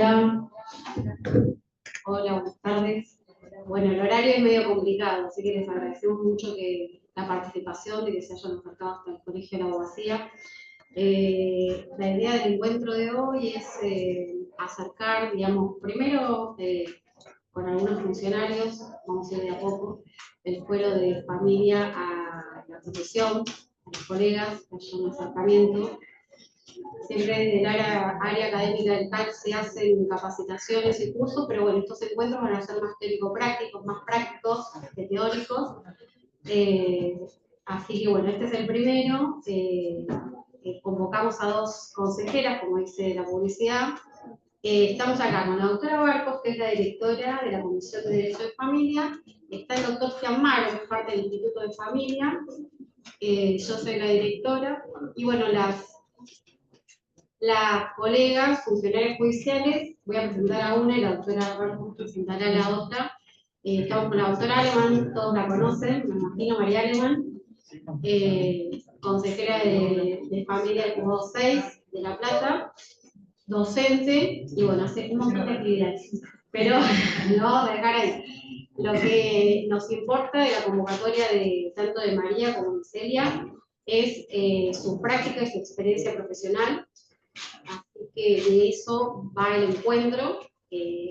Hola, buenas tardes. Bueno, el horario es medio complicado, así que les agradecemos mucho la participación, de que se hayan acercado hasta el Colegio de la Abogacía. La idea del encuentro de hoy es acercar, digamos, primero con algunos funcionarios, vamos a ir de a poco, el fuero de familia a la profesión, a los colegas, que haya un acercamiento. Siempre desde el área académica del TAC se hacen capacitaciones y cursos, pero bueno, estos encuentros van a ser más teórico-prácticos, más prácticos que teóricos. Así que bueno, este es el primero. Convocamos a dos consejeras, como dice la publicidad. Estamos acá con la doctora Barcos, que es la directora de la Comisión de Derecho de Familia. Está el doctor Gianmaro, que es parte del Instituto de Familia. Yo soy la directora. Y bueno, las colegas, funcionarios judiciales, voy a presentar a una y la doctora Barcos presentará a la otra. Estamos con la doctora Aleman, todos la conocen, me imagino, María Aleman, consejera de Familia del Juzgado 6 de La Plata, docente, y bueno, hace un montón de actividades. Pero lo vamos a dejar ahí. Lo que nos importa de la convocatoria tanto de María como de Celia es su práctica y su experiencia profesional. Así que de eso va el encuentro.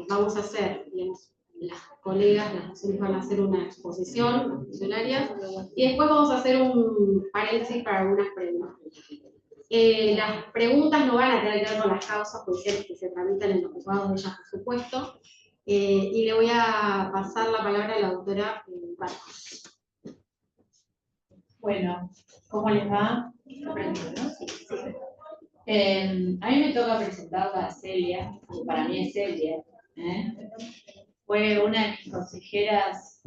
Vamos a hacer, digamos, las colegas, las docentes van a hacer una exposición, las funcionarias, y después vamos a hacer un paréntesis para algunas preguntas. Las preguntas no van a tener que ver con las causas judiciales que se tramitan en los juzgados de ellas, por supuesto, y le voy a pasar la palabra a la doctora Barcos. Bueno, ¿cómo les va? ¿No? Sí, sí. A mí me toca presentarla a Celia, que para mí es Celia. Fue una de mis consejeras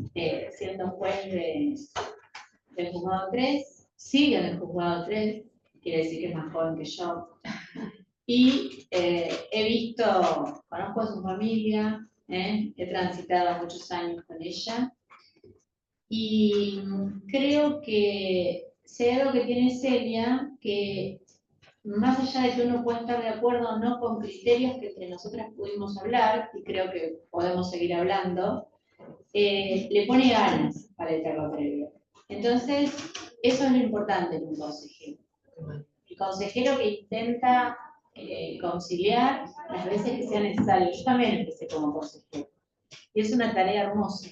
siendo juez del juzgado 3, sigue en el juzgado 3, quiere decir que es más joven que yo. Y conozco a su familia, he transitado muchos años con ella. Y creo que si hay algo que tiene Celia, que más allá de que uno pueda estar de acuerdo o no con criterios que entre nosotras pudimos hablar, y creo que podemos seguir hablando, le pone ganas para el terreno previo. Entonces, eso es lo importante en un consejero. El consejero que intenta conciliar las veces que sea necesario. Yo también empecé como consejero. Y es una tarea hermosa,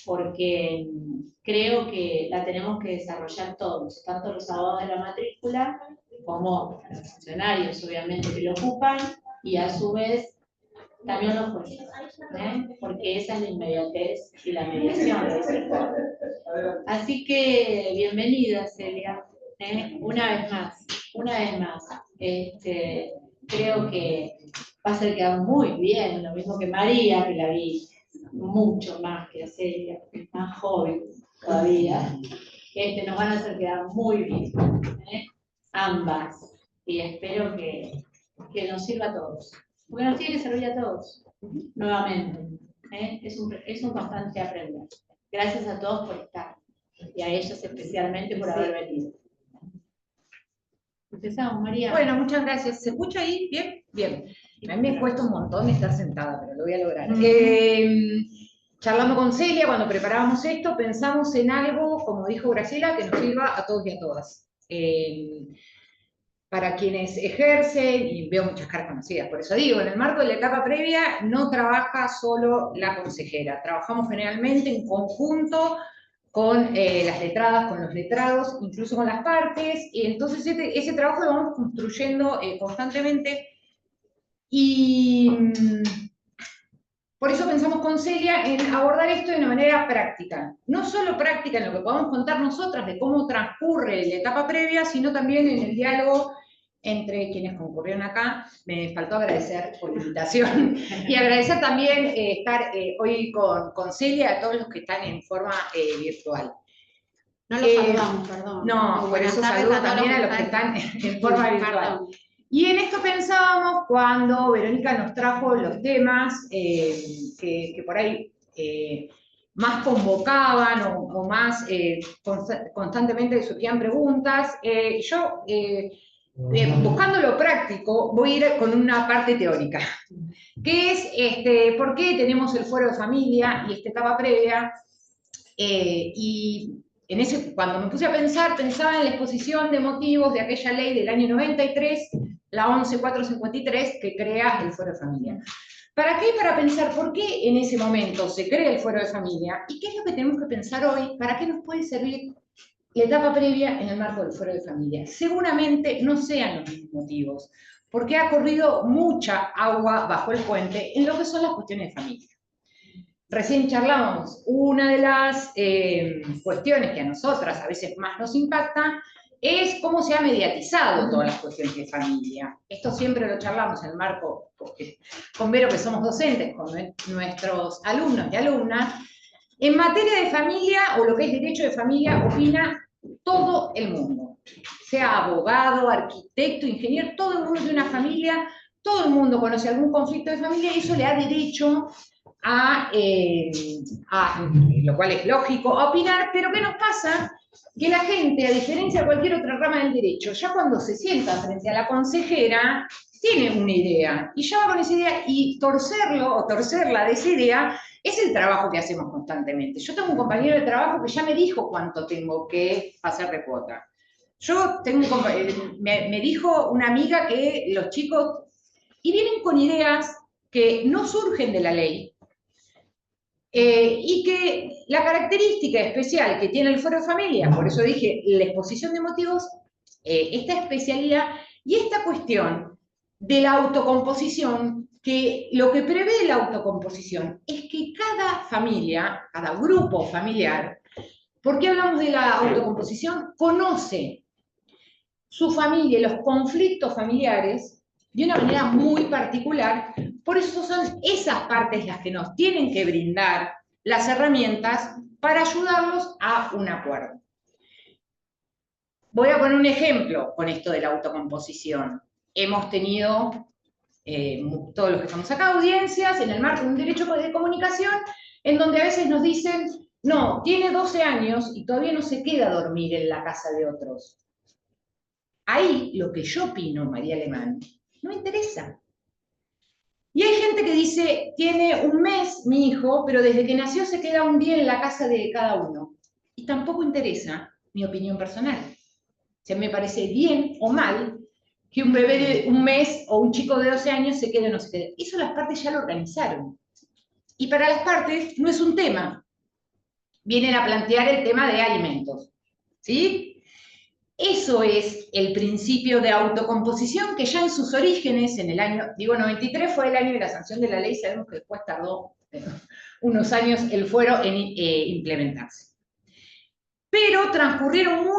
porque creo que la tenemos que desarrollar todos, tanto los abogados de la matrícula como los funcionarios, obviamente, que lo ocupan, y a su vez también los jueces, porque esa es la inmediatez y la mediación. Así que bienvenida, Celia, una vez más. Creo que va a ser quedar muy bien, lo mismo que María, que la vi mucho más que a Celia, más joven todavía. Nos van a hacer quedar muy bien, ambas, y espero que nos sirva a todos, porque nos tiene que servir a todos, nuevamente. Es un constante aprender. Gracias a todos por estar, y a ellos especialmente por haber venido. Empezamos, María. Bueno, muchas gracias. ¿Se escucha ahí? ¿Bien? Bien. A mí me cuesta un montón estar sentada, pero lo voy a lograr. Charlando con Celia, cuando preparábamos esto, pensamos en algo, como dijo Graciela, que nos sirva a todos y a todas. Para quienes ejercen, y veo muchas caras conocidas, por eso digo, en el marco de la etapa previa no trabaja solo la consejera, trabajamos generalmente en conjunto con las letradas, con los letrados, incluso con las partes, y entonces ese trabajo lo vamos construyendo constantemente, y por eso pensamos con Celia en abordar esto de una manera práctica. No solo práctica en lo que podamos contar nosotras de cómo transcurre la etapa previa, sino también en el diálogo entre quienes concurrieron acá. Me faltó agradecer por la invitación y agradecer también estar hoy con Celia a todos los que están en forma virtual. No los saludamos, perdón. No, por eso saludo también a los que están en forma virtual. Y en esto pensábamos cuando Verónica nos trajo los temas que por ahí más convocaban o más constantemente surgían preguntas. Yo, buscando lo práctico, voy a ir con una parte teórica. que es por qué tenemos el fuero de familia y esta etapa previa. Y cuando me puse a pensar, pensaba en la exposición de motivos de aquella ley del año 93, la 11453, que crea el fuero de familia. ¿Para qué? Para pensar por qué en ese momento se crea el fuero de familia y qué es lo que tenemos que pensar hoy, para qué nos puede servir la etapa previa en el marco del fuero de familia. Seguramente no sean los mismos motivos, porque ha corrido mucha agua bajo el puente en lo que son las cuestiones de familia. Recién charlábamos, una de las cuestiones que a nosotras a veces más nos impacta es cómo se ha mediatizado todas las cuestiones de familia. Esto siempre lo charlamos en el marco, con Vero, que somos docentes, con nuestros alumnos y alumnas. En materia de familia, o lo que es derecho de familia, opina todo el mundo. Sea abogado, arquitecto, ingeniero, todo el mundo de una familia, todo el mundo conoce algún conflicto de familia y eso le da derecho lo cual es lógico, a opinar, pero ¿qué nos pasa? Que la gente, a diferencia de cualquier otra rama del derecho, ya cuando se sienta frente a la consejera, tiene una idea, y ya va con esa idea, y torcerlo o torcerla de esa idea es el trabajo que hacemos constantemente. Yo tengo un compañero de trabajo que ya me dijo cuánto tengo que hacer de cuota. Yo tengo me dijo una amiga que los chicos, y vienen con ideas que no surgen de la ley, y que la característica especial que tiene el fuero de familia, por eso dije la exposición de motivos, esta especialidad y esta cuestión de la autocomposición, que lo que prevé la autocomposición es que cada familia, cada grupo familiar, ¿por qué hablamos de la autocomposición? Conoce su familia y los conflictos familiares de una manera muy particular. Por eso son esas partes las que nos tienen que brindar las herramientas para ayudarlos a un acuerdo. Voy a poner un ejemplo con esto de la autocomposición. Hemos tenido, todos los que estamos acá, audiencias en el marco de un derecho de comunicación, en donde a veces nos dicen, no, tiene 12 años y todavía no se queda a dormir en la casa de otros. Ahí lo que yo opino, María Alemán, no me interesa. Y hay gente que dice, tiene un mes mi hijo, pero desde que nació se queda un día en la casa de cada uno. Y tampoco interesa mi opinión personal. O sea, me parece bien o mal que un bebé de un mes o un chico de 12 años se quede o no se quede. Eso las partes ya lo organizaron. Y para las partes no es un tema. Vienen a plantear el tema de alimentos. ¿Sí? Eso es el principio de autocomposición que ya en sus orígenes, en el año, 93 fue el año de la sanción de la ley, sabemos que después tardó unos años el fuero en implementarse. Pero transcurrieron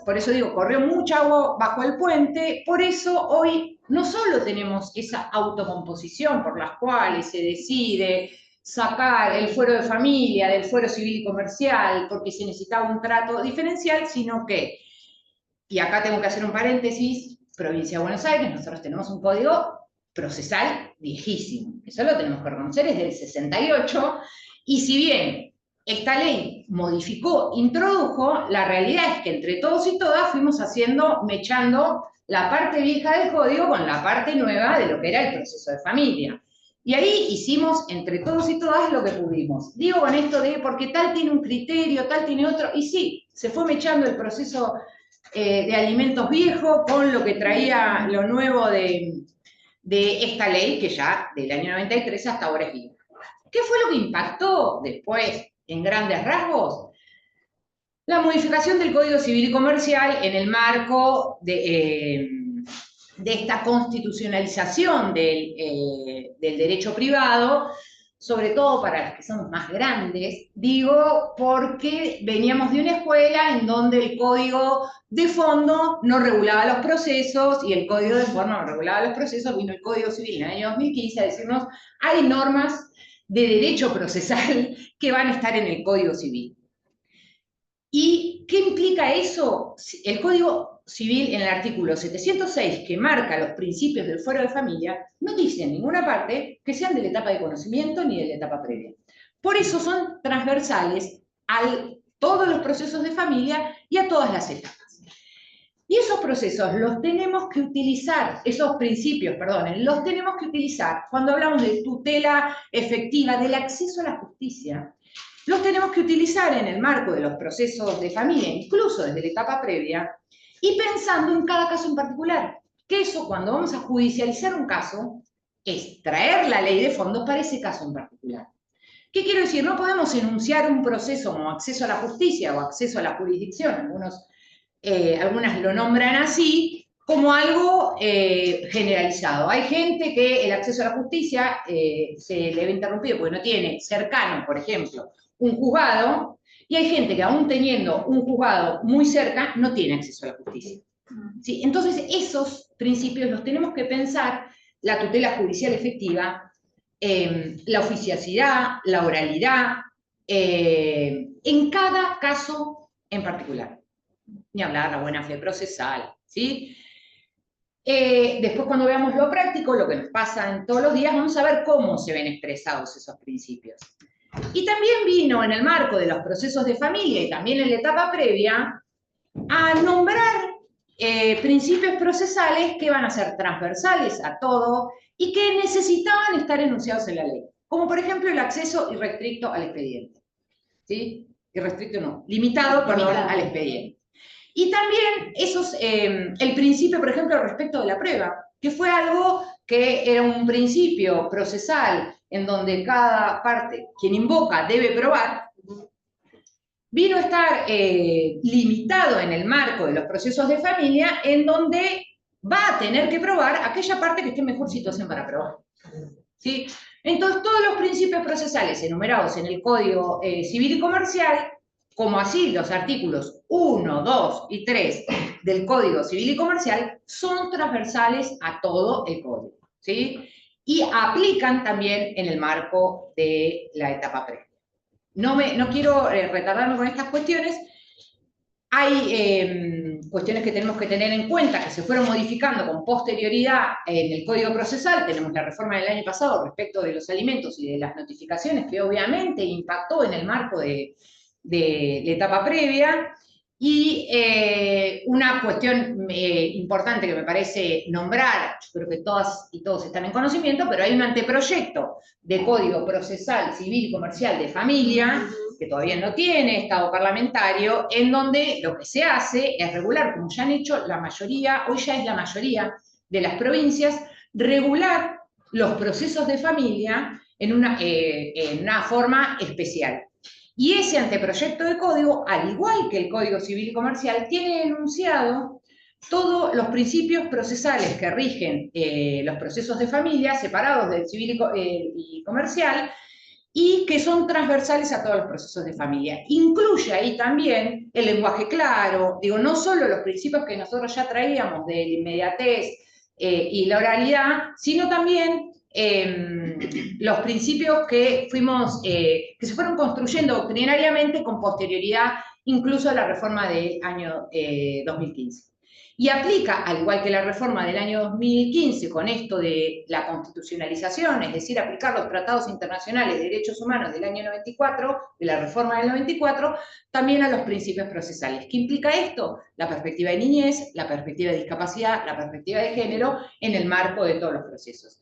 por eso digo, corrió mucha agua bajo el puente, por eso hoy no solo tenemos esa autocomposición por las cuales se decide sacar el fuero de familia del fuero civil y comercial porque se necesitaba un trato diferencial, sino que, y acá tengo que hacer un paréntesis, Provincia de Buenos Aires, nosotros tenemos un código procesal viejísimo. Eso lo tenemos que reconocer, es del 68, y si bien esta ley modificó, introdujo, la realidad es que entre todos y todas fuimos mechando la parte vieja del código con la parte nueva de lo que era el proceso de familia. Y ahí hicimos entre todos y todas lo que pudimos. Digo con esto de, porque tal tiene un criterio, tal tiene otro, y sí, se fue mechando el proceso de alimentos viejos con lo que traía lo nuevo de esta ley, que ya del año 93 hasta ahora es viva. ¿Qué fue lo que impactó después, en grandes rasgos? La modificación del Código Civil y Comercial en el marco de esta constitucionalización del derecho privado, sobre todo para los que somos más grandes, digo, porque veníamos de una escuela en donde el código de fondo no regulaba los procesos y el código de forma no regulaba los procesos, vino el Código Civil en el año 2015 a decirnos, hay normas de derecho procesal que van a estar en el Código Civil. ¿Y qué implica eso? El Código Civil en el artículo 706, que marca los principios del fuero de familia, no dice en ninguna parte que sean de la etapa de conocimiento ni de la etapa previa. Por eso son transversales a todos los procesos de familia y a todas las etapas. Y esos procesos los tenemos que utilizar, esos principios, perdonen, los tenemos que utilizar cuando hablamos de tutela efectiva, del acceso a la justicia. Los tenemos que utilizar en el marco de los procesos de familia, incluso desde la etapa previa, y pensando en cada caso en particular. Que eso, cuando vamos a judicializar un caso, es traer la ley de fondos para ese caso en particular. ¿Qué quiero decir? No podemos enunciar un proceso como acceso a la justicia o acceso a la jurisdicción, algunas lo nombran así, como algo generalizado. Hay gente que el acceso a la justicia se le ve interrumpido porque no tiene cercano, por ejemplo, un juzgado, y hay gente que aún teniendo un juzgado muy cerca, no tiene acceso a la justicia. ¿Sí? Entonces, esos principios los tenemos que pensar, la tutela judicial efectiva, la oficiosidad, la oralidad, en cada caso en particular. Ni hablar la buena fe procesal, ¿sí? Después, cuando veamos lo práctico, lo que nos pasa en todos los días, vamos a ver cómo se ven expresados esos principios. Y también vino en el marco de los procesos de familia y también en la etapa previa a nombrar principios procesales que van a ser transversales a todo y que necesitaban estar enunciados en la ley. Como por ejemplo el acceso irrestricto al expediente. ¿Sí? Irrestricto no, limitado, perdón, al expediente. Y también el principio, por ejemplo, respecto de la prueba, que fue algo que era un principio procesal en donde cada parte, quien invoca, debe probar, vino a estar limitado en el marco de los procesos de familia, en donde va a tener que probar aquella parte que esté en mejor situación para probar. ¿Sí? Entonces, todos los principios procesales enumerados en el Código Civil y Comercial, como así los artículos 1, 2 y 3 del Código Civil y Comercial, son transversales a todo el Código, ¿sí? Y aplican también en el marco de la etapa previa. No quiero retardarme con estas cuestiones. Hay cuestiones que tenemos que tener en cuenta que se fueron modificando con posterioridad en el Código Procesal. Tenemos la reforma del año pasado respecto de los alimentos y de las notificaciones, que obviamente impactó en el marco de la etapa previa. Y una cuestión importante que me parece nombrar, yo creo que todas y todos están en conocimiento, pero hay un anteproyecto de Código Procesal, Civil y Comercial de Familia, que todavía no tiene estado parlamentario, en donde lo que se hace es regular, como ya han hecho la mayoría, hoy ya es la mayoría de las provincias, regular los procesos de familia en una forma especial. Y ese anteproyecto de código, al igual que el Código Civil y Comercial, tiene enunciado todos los principios procesales que rigen los procesos de familia, separados del civil y comercial, y que son transversales a todos los procesos de familia. Incluye ahí también el lenguaje claro, digo, no solo los principios que nosotros ya traíamos de la inmediatez y la oralidad, sino también los principios que se fueron construyendo doctrinariamente con posterioridad incluso a la reforma del año 2015. Y aplica, al igual que la reforma del año 2015, con esto de la constitucionalización, es decir, aplicar los tratados internacionales de derechos humanos del año 94, de la reforma del 94, también a los principios procesales. ¿Qué implica esto? La perspectiva de niñez, la perspectiva de discapacidad, la perspectiva de género en el marco de todos los procesos.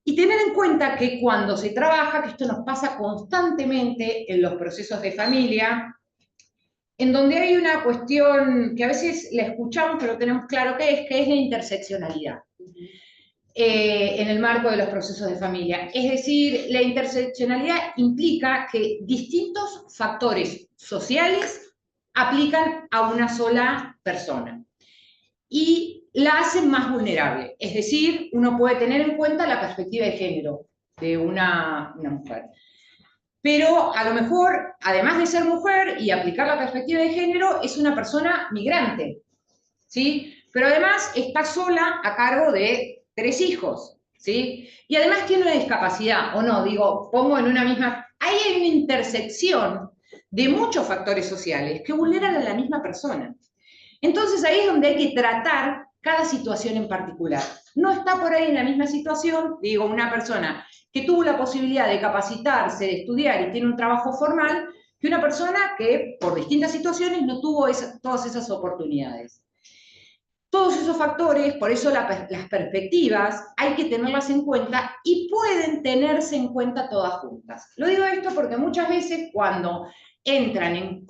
Y tener en cuenta que cuando se trabaja, que esto nos pasa constantemente en los procesos de familia, en donde hay una cuestión que a veces la escuchamos, pero tenemos claro que es la interseccionalidad en el marco de los procesos de familia. Es decir, la interseccionalidad implica que distintos factores sociales aplican a una sola persona y la hacen más vulnerable. Es decir, uno puede tener en cuenta la perspectiva de género de una mujer. Pero a lo mejor, además de ser mujer y aplicar la perspectiva de género, es una persona migrante, ¿sí? Pero además está sola a cargo de 3 hijos, ¿sí? Y además tiene una discapacidad, o no, digo, pongo en una misma... Hay una intersección de muchos factores sociales que vulneran a la misma persona. Entonces ahí es donde hay que tratar cada situación en particular. No está por ahí en la misma situación, digo, una persona que tuvo la posibilidad de capacitarse, de estudiar y tiene un trabajo formal, que una persona que por distintas situaciones no tuvo todas esas oportunidades. Todos esos factores, por eso las perspectivas, hay que tenerlas en cuenta y pueden tenerse en cuenta todas juntas. Lo digo esto porque muchas veces cuando entran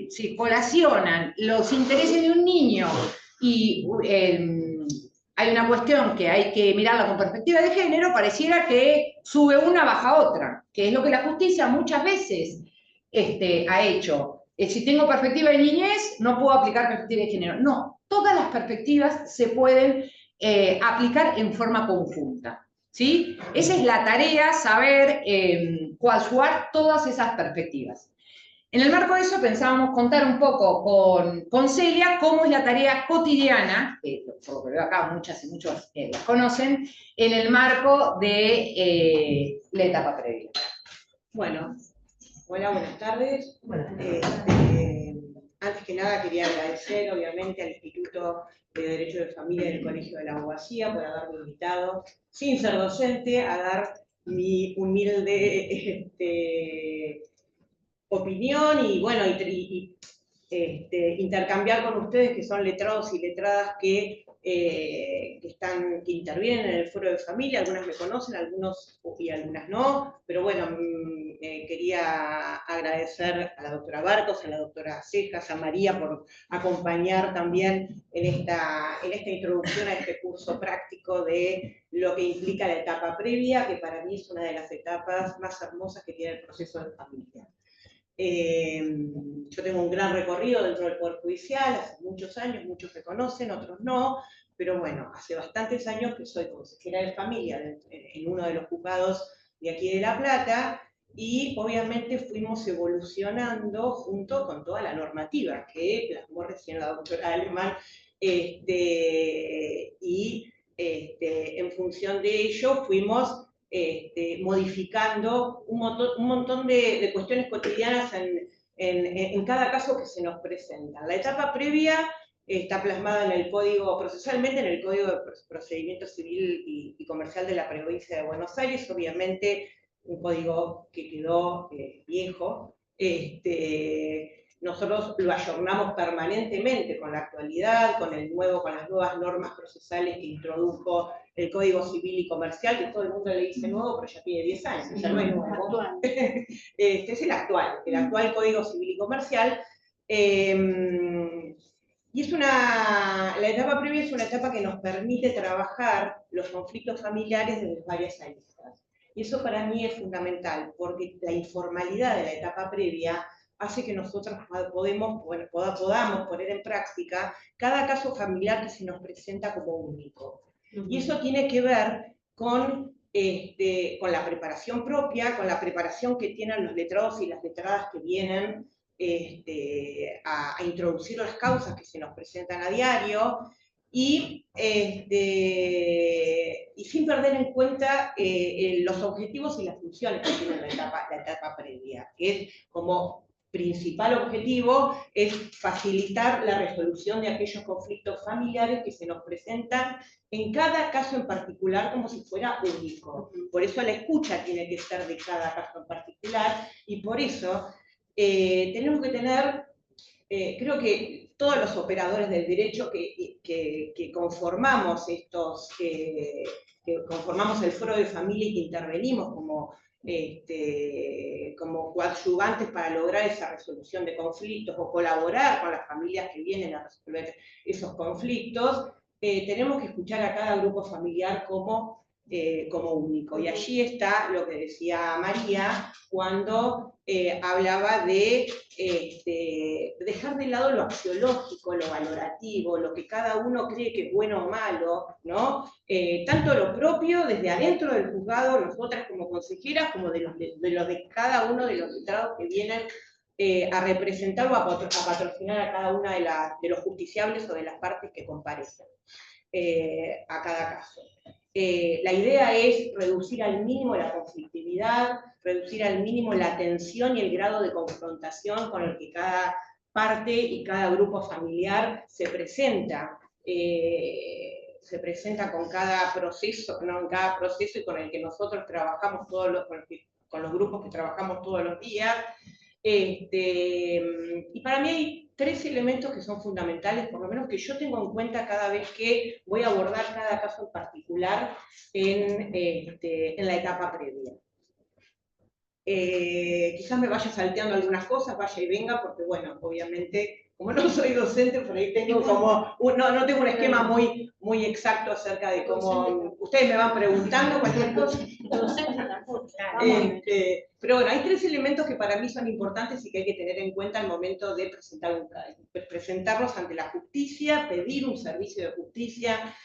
si colacionan los intereses de un niño y hay una cuestión que hay que mirarla con perspectiva de género, pareciera que sube una, baja otra, que es lo que la justicia muchas veces ha hecho. Si tengo perspectiva de niñez, no puedo aplicar perspectiva de género. No, todas las perspectivas se pueden aplicar en forma conjunta, ¿sí? Esa es la tarea, saber coadyuvar todas esas perspectivas. En el marco de eso pensábamos contar un poco con Celia cómo es la tarea cotidiana, que por lo que veo acá muchas y muchos las conocen, en el marco de la etapa previa. Bueno, hola, buenas tardes. Antes que nada quería agradecer obviamente al Instituto de Derecho de Familia del Colegio de la Abogacía por haberme invitado, sin ser docente, a dar mi humilde opinión y bueno, intercambiar con ustedes que son letrados y letradas que intervienen en el foro de familia. Algunas me conocen, algunos y algunas no, pero bueno, quería agradecer a la doctora Barcos, a la doctora Cejas, a María por acompañar también en esta introducción a este curso práctico de lo que implica la etapa previa, que para mí es una de las etapas más hermosas que tiene el proceso de familia. Yo tengo un gran recorrido dentro del Poder Judicial, hace muchos años, muchos me conocen, otros no, pero bueno, hace bastantes años que soy consejera de familia en uno de los juzgados de aquí de La Plata, y obviamente fuimos evolucionando junto con toda la normativa que plasmó recién la doctora Alemán, y en función de ello fuimos modificando un montón de cuestiones cotidianas en cada caso que se nos presenta. La etapa previa está plasmada en el Código, procesualmente en el Código de Procedimiento Civil y Comercial de la Provincia de Buenos Aires, obviamente un código que quedó viejo. Nosotros lo ayornamos permanentemente con la actualidad, con las nuevas normas procesales que introdujo el Código Civil y Comercial, que todo el mundo le dice nuevo, pero ya tiene 10 años, ya no es nuevo. Es el actual Código Civil y Comercial. Y la etapa previa es una etapa que nos permite trabajar los conflictos familiares desde varias aristas. Y eso para mí es fundamental, porque la informalidad de la etapa previa hace que nosotros podamos poner en práctica cada caso familiar que se nos presenta como único. Y eso tiene que ver con la preparación propia, con la preparación que tienen los letrados y las letradas que vienen a introducir las causas que se nos presentan a diario, y sin perder en cuenta los objetivos y las funciones que tiene la etapa previa, que es como principal objetivo es facilitar la resolución de aquellos conflictos familiares que se nos presentan en cada caso en particular como si fuera único. Por eso la escucha tiene que ser de cada caso en particular, y por eso tenemos que tener, creo que todos los operadores del derecho que conformamos conformamos el foro de familia y que intervenimos como coadyuvantes para lograr esa resolución de conflictos o colaborar con las familias que vienen a resolver esos conflictos, tenemos que escuchar a cada grupo familiar como único. Y allí está lo que decía María cuando hablaba de dejar de lado lo axiológico, lo valorativo, lo que cada uno cree que es bueno o malo, ¿no? Tanto lo propio desde adentro del juzgado, nosotras como consejeras, como de de cada uno de los letrados que vienen a representar o a patrocinar a cada una de los justiciables o de las partes que comparecen a cada caso. La idea es reducir al mínimo la conflictividad, reducir al mínimo la tensión y el grado de confrontación con el que cada parte y cada grupo familiar se presenta. Con cada proceso, ¿no? En cada proceso y con el que nosotros trabajamos con los grupos que trabajamos todos los días. Y para mí hay 3 elementos que son fundamentales, por lo menos que yo tengo en cuenta cada vez que voy a abordar cada caso en particular en la etapa previa. Quizás me vaya salteando algunas cosas, vaya y venga, porque bueno, obviamente, como no soy docente, por ahí tengo como, no tengo un esquema muy exacto acerca de cómo, ustedes me van preguntando cualquier cosa. Pero bueno, hay 3 elementos que para mí son importantes y que hay que tener en cuenta al momento de presentarlos ante la justicia, pedir un servicio de justicia,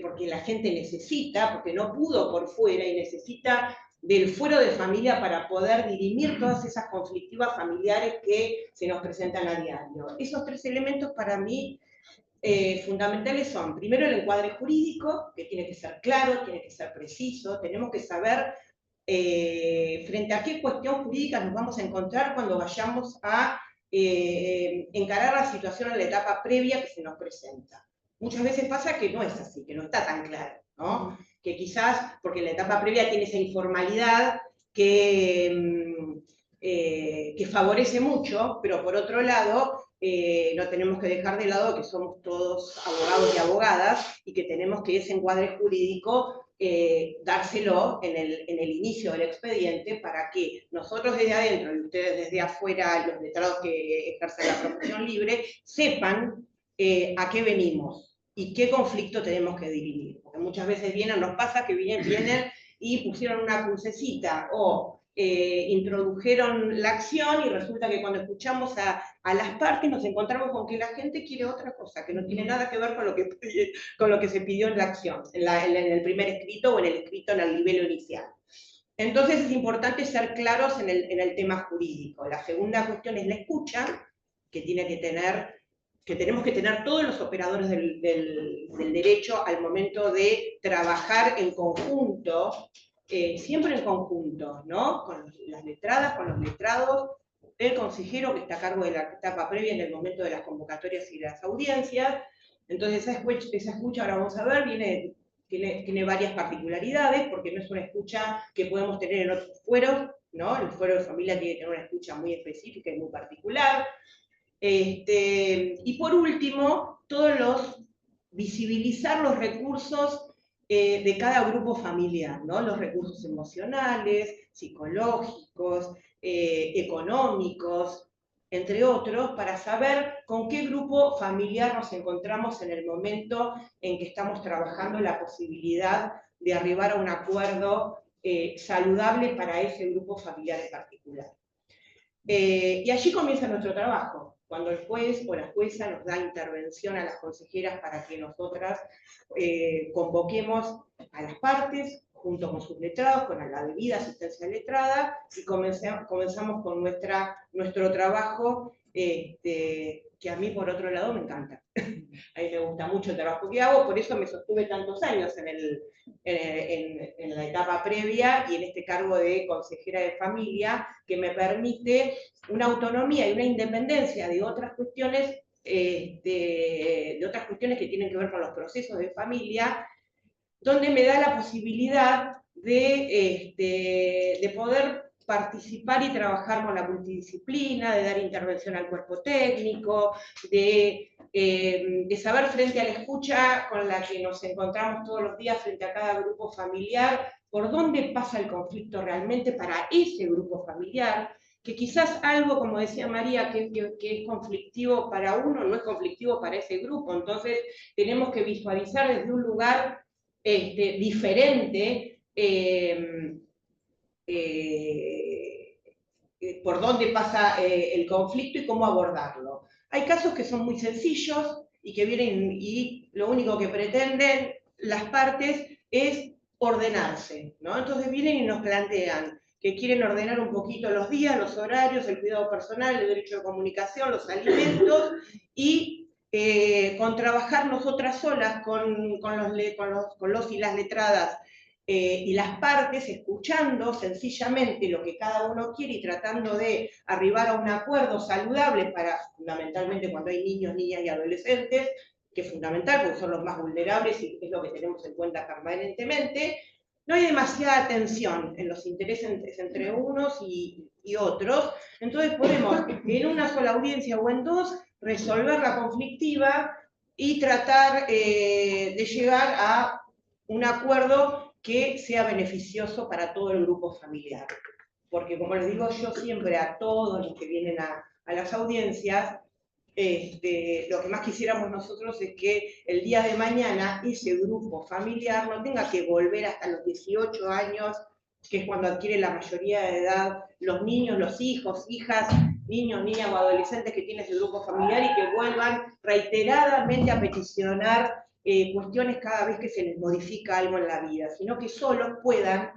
porque la gente necesita, porque no pudo por fuera y necesita del fuero de familia para poder dirimir todas esas conflictivas familiares que se nos presentan a diario. Esos 3 elementos para mí fundamentales son, primero, el encuadre jurídico, que tiene que ser claro, tiene que ser preciso, tenemos que saber frente a qué cuestión jurídica nos vamos a encontrar cuando vayamos a encarar la situación en la etapa previa que se nos presenta. Muchas veces pasa que no es así, que no está tan claro, ¿no? Que quizás, porque la etapa previa tiene esa informalidad que favorece mucho, pero por otro lado, no tenemos que dejar de lado que somos todos abogados y abogadas y que tenemos que ese encuadre jurídico dárselo en el inicio del expediente para que nosotros desde adentro y ustedes desde afuera, los letrados que ejercen la profesión libre, sepan a qué venimos y qué conflicto tenemos que dirimir. Porque muchas veces nos pasa que vienen y pusieron una crucecita o introdujeron la acción y resulta que cuando escuchamos a las partes nos encontramos con que la gente quiere otra cosa, que no tiene nada que ver con lo que se pidió en la acción, en el primer escrito o en el escrito en el nivel inicial. Entonces es importante ser claros en el tema jurídico. La segunda cuestión es la escucha, que tenemos que tener todos los operadores del derecho al momento de trabajar en conjunto, siempre en conjunto, ¿no? Con las letradas, con los letrados, el consejero que está a cargo de la etapa previa en el momento de las convocatorias y las audiencias. Entonces esa escucha, ahora vamos a ver, tiene varias particularidades, porque no es una escucha que podemos tener en otros fueros, ¿no? El fuero de familia tiene que tener una escucha muy específica y muy particular. Y por último, visibilizar los recursos de cada grupo familiar, ¿no? Los recursos emocionales, psicológicos, económicos, entre otros, para saber con qué grupo familiar nos encontramos en el momento en que estamos trabajando la posibilidad de arribar a un acuerdo saludable para ese grupo familiar en particular. Y allí comienza nuestro trabajo, cuando el juez o la jueza nos da intervención a las consejeras para que nosotras convoquemos a las partes, junto con sus letrados, con la debida asistencia letrada, y comenzamos con nuestro trabajo, que a mí, por otro lado, me encanta. A mí me gusta mucho el trabajo que hago, por eso me sostuve tantos años en la etapa previa y en este cargo de consejera de familia, que me permite una autonomía y una independencia de otras cuestiones, que tienen que ver con los procesos de familia, donde me da la posibilidad de poder participar y trabajar con la multidisciplina, de dar intervención al cuerpo técnico, de saber frente a la escucha con la que nos encontramos todos los días frente a cada grupo familiar, por dónde pasa el conflicto realmente para ese grupo familiar, que quizás algo, como decía María, que es conflictivo para uno, no es conflictivo para ese grupo. Entonces tenemos que visualizar desde un lugar diferente por dónde pasa el conflicto y cómo abordarlo. Hay casos que son muy sencillos y que vienen y lo único que pretenden las partes es ordenarse, ¿no? Entonces vienen y nos plantean que quieren ordenar un poquito los días, los horarios, el cuidado personal, el derecho de comunicación, los alimentos, y con trabajar nosotras solas con los y las letradas y las partes, escuchando sencillamente lo que cada uno quiere y tratando de arribar a un acuerdo saludable fundamentalmente cuando hay niños, niñas y adolescentes, que es fundamental porque son los más vulnerables y es lo que tenemos en cuenta permanentemente, no hay demasiada tensión en los intereses entre unos y otros, entonces podemos en una sola audiencia o en dos resolver la conflictiva y tratar de llegar a un acuerdo que sea beneficioso para todo el grupo familiar. Porque como les digo yo siempre a todos los que vienen a las audiencias, lo que más quisiéramos nosotros es que el día de mañana ese grupo familiar no tenga que volver hasta los 18 años, que es cuando adquiere la mayoría de edad, los niños, los hijos, hijas, niños, niñas o adolescentes que tienen ese grupo familiar y que vuelvan reiteradamente a peticionar cuestiones cada vez que se les modifica algo en la vida, sino que solo puedan,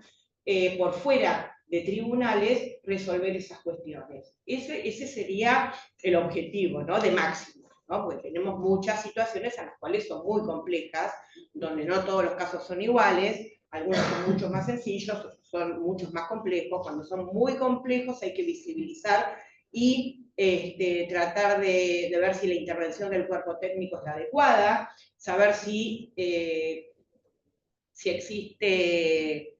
por fuera de tribunales, resolver esas cuestiones. Ese sería el objetivo, ¿no? De máximo, ¿no? Porque tenemos muchas situaciones a las cuales son muy complejas, donde no todos los casos son iguales, algunos son mucho más sencillos, otros son muchos más complejos. Cuando son muy complejos hay que visibilizar y tratar de ver si la intervención del cuerpo técnico es la adecuada, saber si existe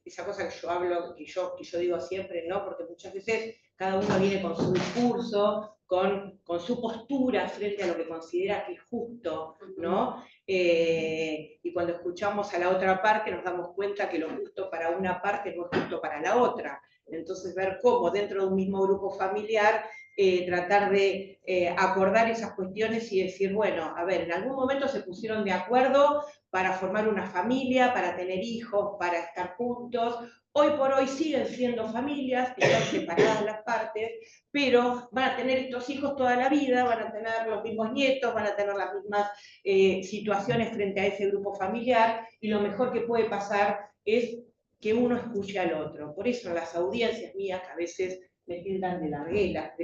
esa cosa que yo hablo, que yo digo siempre, ¿no? Porque muchas veces cada uno viene con su discurso, con su postura frente a lo que considera que es justo, ¿no? Y cuando escuchamos a la otra parte nos damos cuenta que lo justo para una parte no es justo para la otra. Entonces ver cómo dentro de un mismo grupo familiar tratar de acordar esas cuestiones y decir, bueno, a ver, en algún momento se pusieron de acuerdo para formar una familia, para tener hijos, para estar juntos. Hoy por hoy siguen siendo familias, están separadas las partes, pero van a tener estos hijos toda la vida, van a tener los mismos nietos, van a tener las mismas situaciones frente a ese grupo familiar, y lo mejor que puede pasar es que uno escuche al otro. Por eso en las audiencias mías, que a veces me tildan de larguera,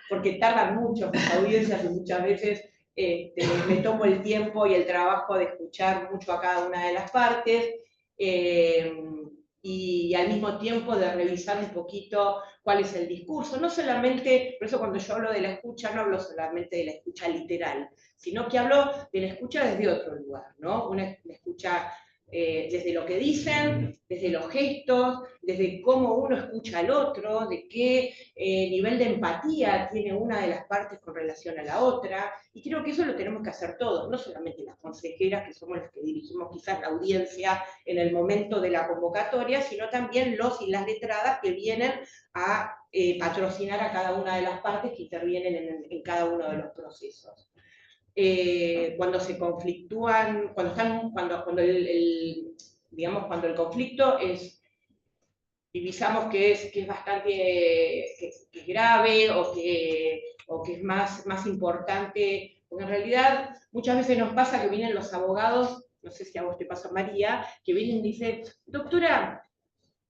porque tardan mucho las audiencias y muchas veces me tomo el tiempo y el trabajo de escuchar mucho a cada una de las partes y al mismo tiempo de revisar un poquito cuál es el discurso. No solamente, por eso cuando yo hablo de la escucha, no hablo solamente de la escucha literal, sino que hablo de la escucha desde otro lugar, ¿no? Una escucha desde lo que dicen, desde los gestos, desde cómo uno escucha al otro, de qué nivel de empatía tiene una de las partes con relación a la otra, y creo que eso lo tenemos que hacer todos, no solamente las consejeras, que somos las que dirigimos quizás la audiencia en el momento de la convocatoria, sino también los y las letradas que vienen a patrocinar a cada una de las partes que intervienen en cada uno de los procesos. Cuando se conflictúan, cuando el conflicto divisamos que es bastante que es grave o que es más importante, porque en realidad muchas veces nos pasa que vienen los abogados, no sé si a vos te pasa, María, que vienen y dicen, doctora,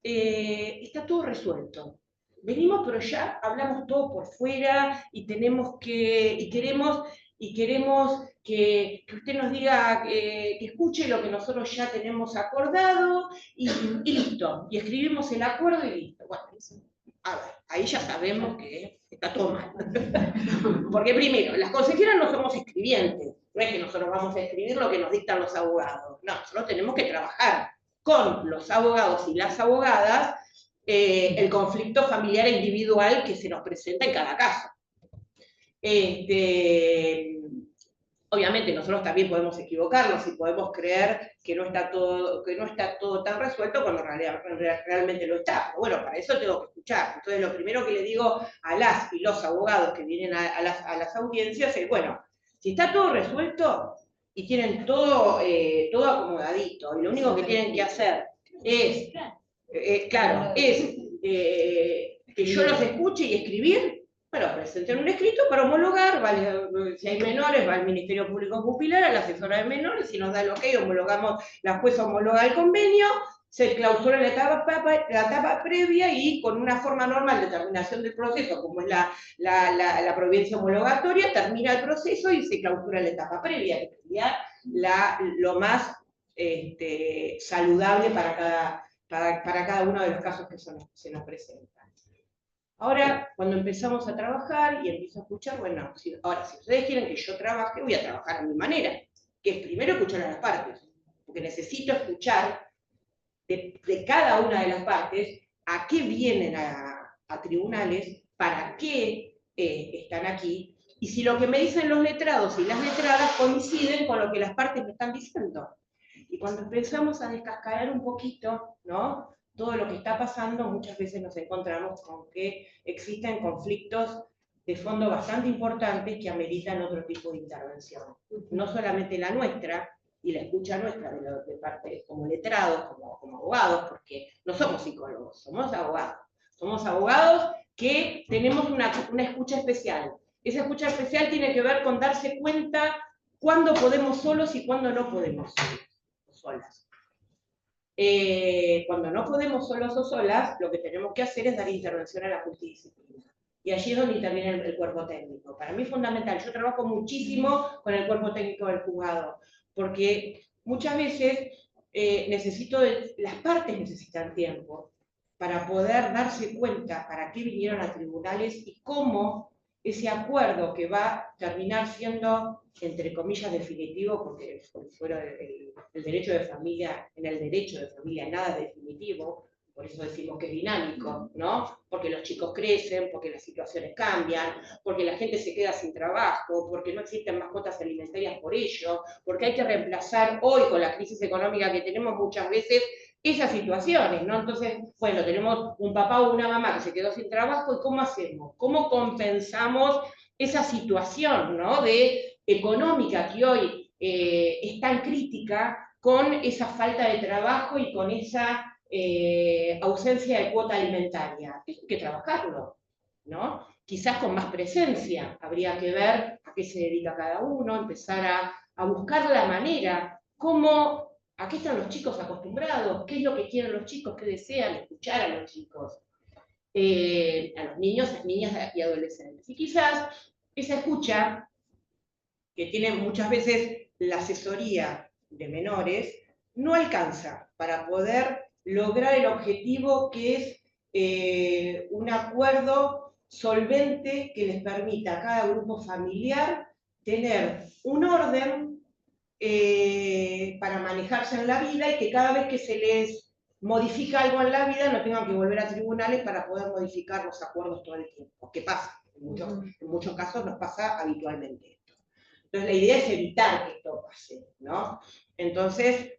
está todo resuelto. Venimos, pero ya hablamos todo por fuera y queremos que usted nos diga, que escuche lo que nosotros ya tenemos acordado y listo. Y escribimos el acuerdo y listo. Bueno, a ver, ahí ya sabemos que está todo mal. Porque primero, las consejeras no somos escribientes. No es que nosotros vamos a escribir lo que nos dictan los abogados. No, nosotros tenemos que trabajar con los abogados y las abogadas el conflicto familiar e individual que se nos presenta en cada caso. Obviamente nosotros también podemos equivocarnos y podemos creer que no está todo tan resuelto cuando realmente lo está. Pero bueno, para eso tengo que escuchar. Entonces lo primero que le digo a las y los abogados que vienen a las audiencias es, bueno, si está todo resuelto y tienen todo acomodadito, y lo único que tienen que hacer es, que yo los escuche y escribir. Bueno, presenten un escrito para homologar, si hay menores, va al Ministerio Público Pupilar, a la asesora de menores, si nos da el ok, homologamos, la jueza homologa el convenio, se clausura la etapa previa y con una forma normal de terminación del proceso, como es la providencia homologatoria, termina el proceso y se clausura la etapa previa, que sería lo más saludable para cada uno de los casos que se nos presentan. Ahora, cuando empezamos a trabajar y empiezo a escuchar, bueno, ahora si ustedes quieren que yo trabaje, voy a trabajar a mi manera. que es primero escuchar a las partes, porque necesito escuchar de cada una de las partes a qué vienen a tribunales, para qué están aquí, y si lo que me dicen los letrados y las letradas coinciden con lo que las partes me están diciendo. Y cuando empezamos a descascarar un poquito, ¿no?, todo lo que está pasando, muchas veces nos encontramos con que existen conflictos de fondo bastante importantes que ameritan otro tipo de intervención. No solamente la nuestra, y la escucha nuestra de parte como letrados, como abogados, porque no somos psicólogos, somos abogados. Somos abogados que tenemos una escucha especial. Esa escucha especial tiene que ver con darse cuenta cuándo podemos solos y cuándo no podemos solas. Cuando no podemos solos o solas, lo que tenemos que hacer es dar intervención a la multidisciplina. Y allí es donde interviene el cuerpo técnico. Para mí es fundamental. Yo trabajo muchísimo con el cuerpo técnico del juzgado, porque muchas veces las partes necesitan tiempo para poder darse cuenta para qué vinieron a tribunales y cómo ese acuerdo, que va a terminar siendo, entre comillas, definitivo, porque fuera el derecho de familia, en el derecho de familia nada es definitivo, por eso decimos que es dinámico, ¿no? Porque los chicos crecen, porque las situaciones cambian, porque la gente se queda sin trabajo, porque no existen mascotas alimentarias por ello, porque hay que reemplazar hoy, con la crisis económica que tenemos muchas veces, esas situaciones, ¿no? Entonces, bueno, tenemos un papá o una mamá que se quedó sin trabajo, ¿y cómo hacemos? ¿Cómo compensamos esa situación, ¿no?, económica que hoy es tan crítica, con esa falta de trabajo y con esa ausencia de cuota alimentaria? Eso hay que trabajarlo, ¿no? Quizás con más presencia, habría que ver a qué se dedica cada uno, empezar a buscar la manera, a qué están los chicos acostumbrados, qué es lo que quieren los chicos, qué desean, escuchar a los chicos, a los niños, las niñas y adolescentes. Y quizás esa escucha, que tiene muchas veces la asesoría de menores, no alcanza para poder lograr el objetivo, que es un acuerdo solvente que les permita a cada grupo familiar tener un orden para manejarse en la vida, y que cada vez que se les modifica algo en la vida no tengan que volver a tribunales para poder modificar los acuerdos todo el tiempo. ¿Qué pasa? En muchos casos nos pasa habitualmente esto. Entonces la idea es evitar que esto pase, ¿no? Entonces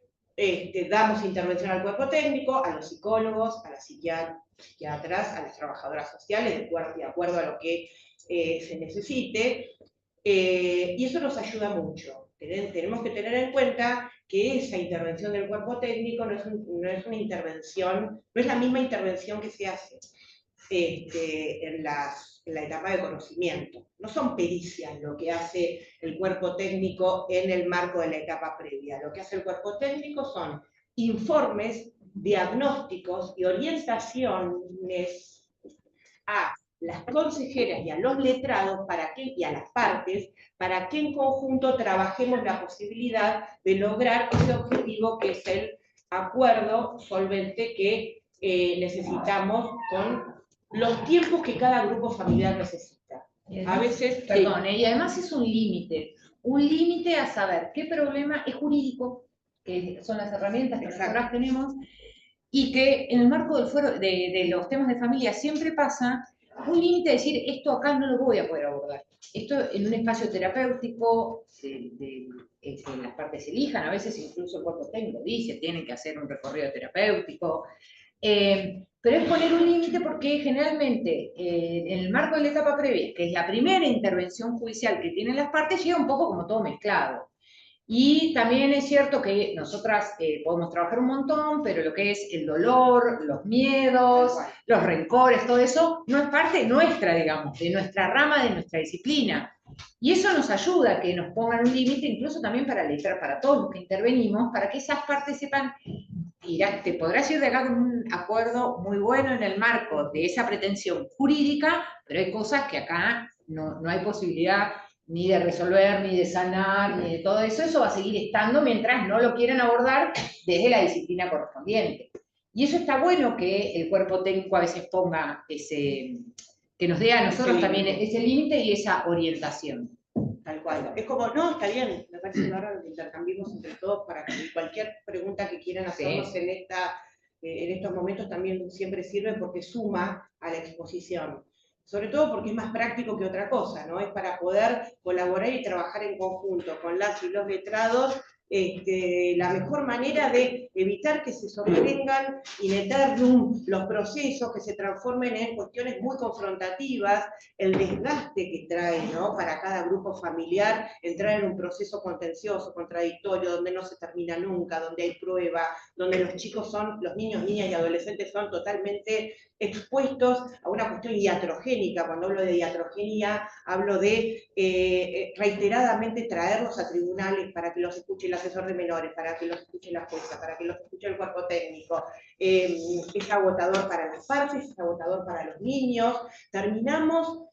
damos intervención al cuerpo técnico, a los psicólogos, a las psiquiatras, a las trabajadoras sociales, de acuerdo a lo que se necesite, y eso nos ayuda mucho. Tenemos que tener en cuenta que esa intervención del cuerpo técnico no es una intervención, no es la misma intervención que se hace en la etapa de conocimiento. No son pericias lo que hace el cuerpo técnico en el marco de la etapa previa. Lo que hace el cuerpo técnico son informes, diagnósticos y orientaciones a las consejeras y a los letrados y a las partes, para que en conjunto trabajemos la posibilidad de lograr ese objetivo, que es el acuerdo solvente que necesitamos con los tiempos que cada grupo familiar necesita. A veces... Perdón, y además es un límite a saber qué problema es jurídico, que son las herramientas que nosotras tenemos, y que en el marco del fuero de los temas de familia siempre pasa un límite de decir, esto acá no lo voy a poder abordar. Esto en un espacio terapéutico, las partes elijan, a veces incluso el cuerpo técnico dice, tienen que hacer un recorrido terapéutico, pero es poner un límite, porque generalmente en el marco de la etapa previa, que es la primera intervención judicial que tienen las partes, llega un poco como todo mezclado. Y también es cierto que nosotras podemos trabajar un montón, pero lo que es el dolor, los miedos, los rencores, todo eso, no es parte nuestra, digamos, de nuestra rama, de nuestra disciplina. Y eso nos ayuda a que nos pongan un límite, incluso también para todos los que intervenimos, para que esas partes sepan, te podrás ir de acá con un acuerdo muy bueno en el marco de esa pretensión jurídica, pero hay cosas que acá no hay posibilidad ni de resolver, ni de sanar, ni de todo eso. Eso va a seguir estando mientras no lo quieran abordar desde la disciplina correspondiente. Y eso está bueno, que el cuerpo técnico a veces ponga que nos dé a nosotros también ese límite y esa orientación. Tal cual. Es como, no, está bien, me parece bárbaro que intercambiemos entre todos para que cualquier pregunta que quieran hacernos en estos momentos también siempre sirve porque suma a la exposición. Sobre todo porque es más práctico que otra cosa, ¿no? Es para poder colaborar y trabajar en conjunto con las y los letrados, la mejor manera de evitar que se sostengan in eternum los procesos, que se transformen en cuestiones muy confrontativas, el desgaste que trae, ¿no? Para cada grupo familiar entrar en un proceso contencioso, contradictorio, donde no se termina nunca, donde hay prueba, donde los chicos son, los niños, niñas y adolescentes son totalmente expuestos a una cuestión iatrogénica. Cuando hablo de iatrogenia, hablo de reiteradamente traerlos a tribunales para que los escuche el asesor de menores, para que los escuche la jueza, para que los escuche el cuerpo técnico. Es agotador para las partes, es agotador para los niños. Terminamos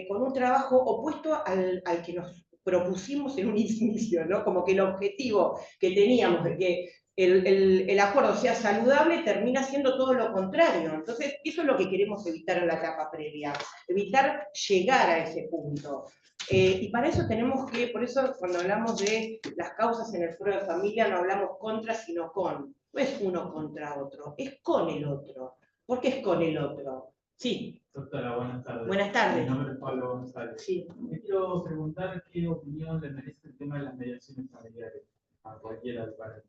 con un trabajo opuesto al que nos propusimos en un inicio, ¿no? Como que el objetivo que teníamos de que el acuerdo sea saludable termina siendo todo lo contrario. Entonces, eso es lo que queremos evitar en la etapa previa, evitar llegar a ese punto. Y para eso tenemos que, por eso cuando hablamos de las causas en el foro de familia, no hablamos contra, sino con. No es uno contra otro, es con el otro. ¿Por qué es con el otro? Sí. Doctora, buenas tardes. Buenas tardes. Mi nombre es Pablo González. Sí. Me quiero preguntar qué opinión le merece el tema de las mediaciones familiares a cualquiera del panel.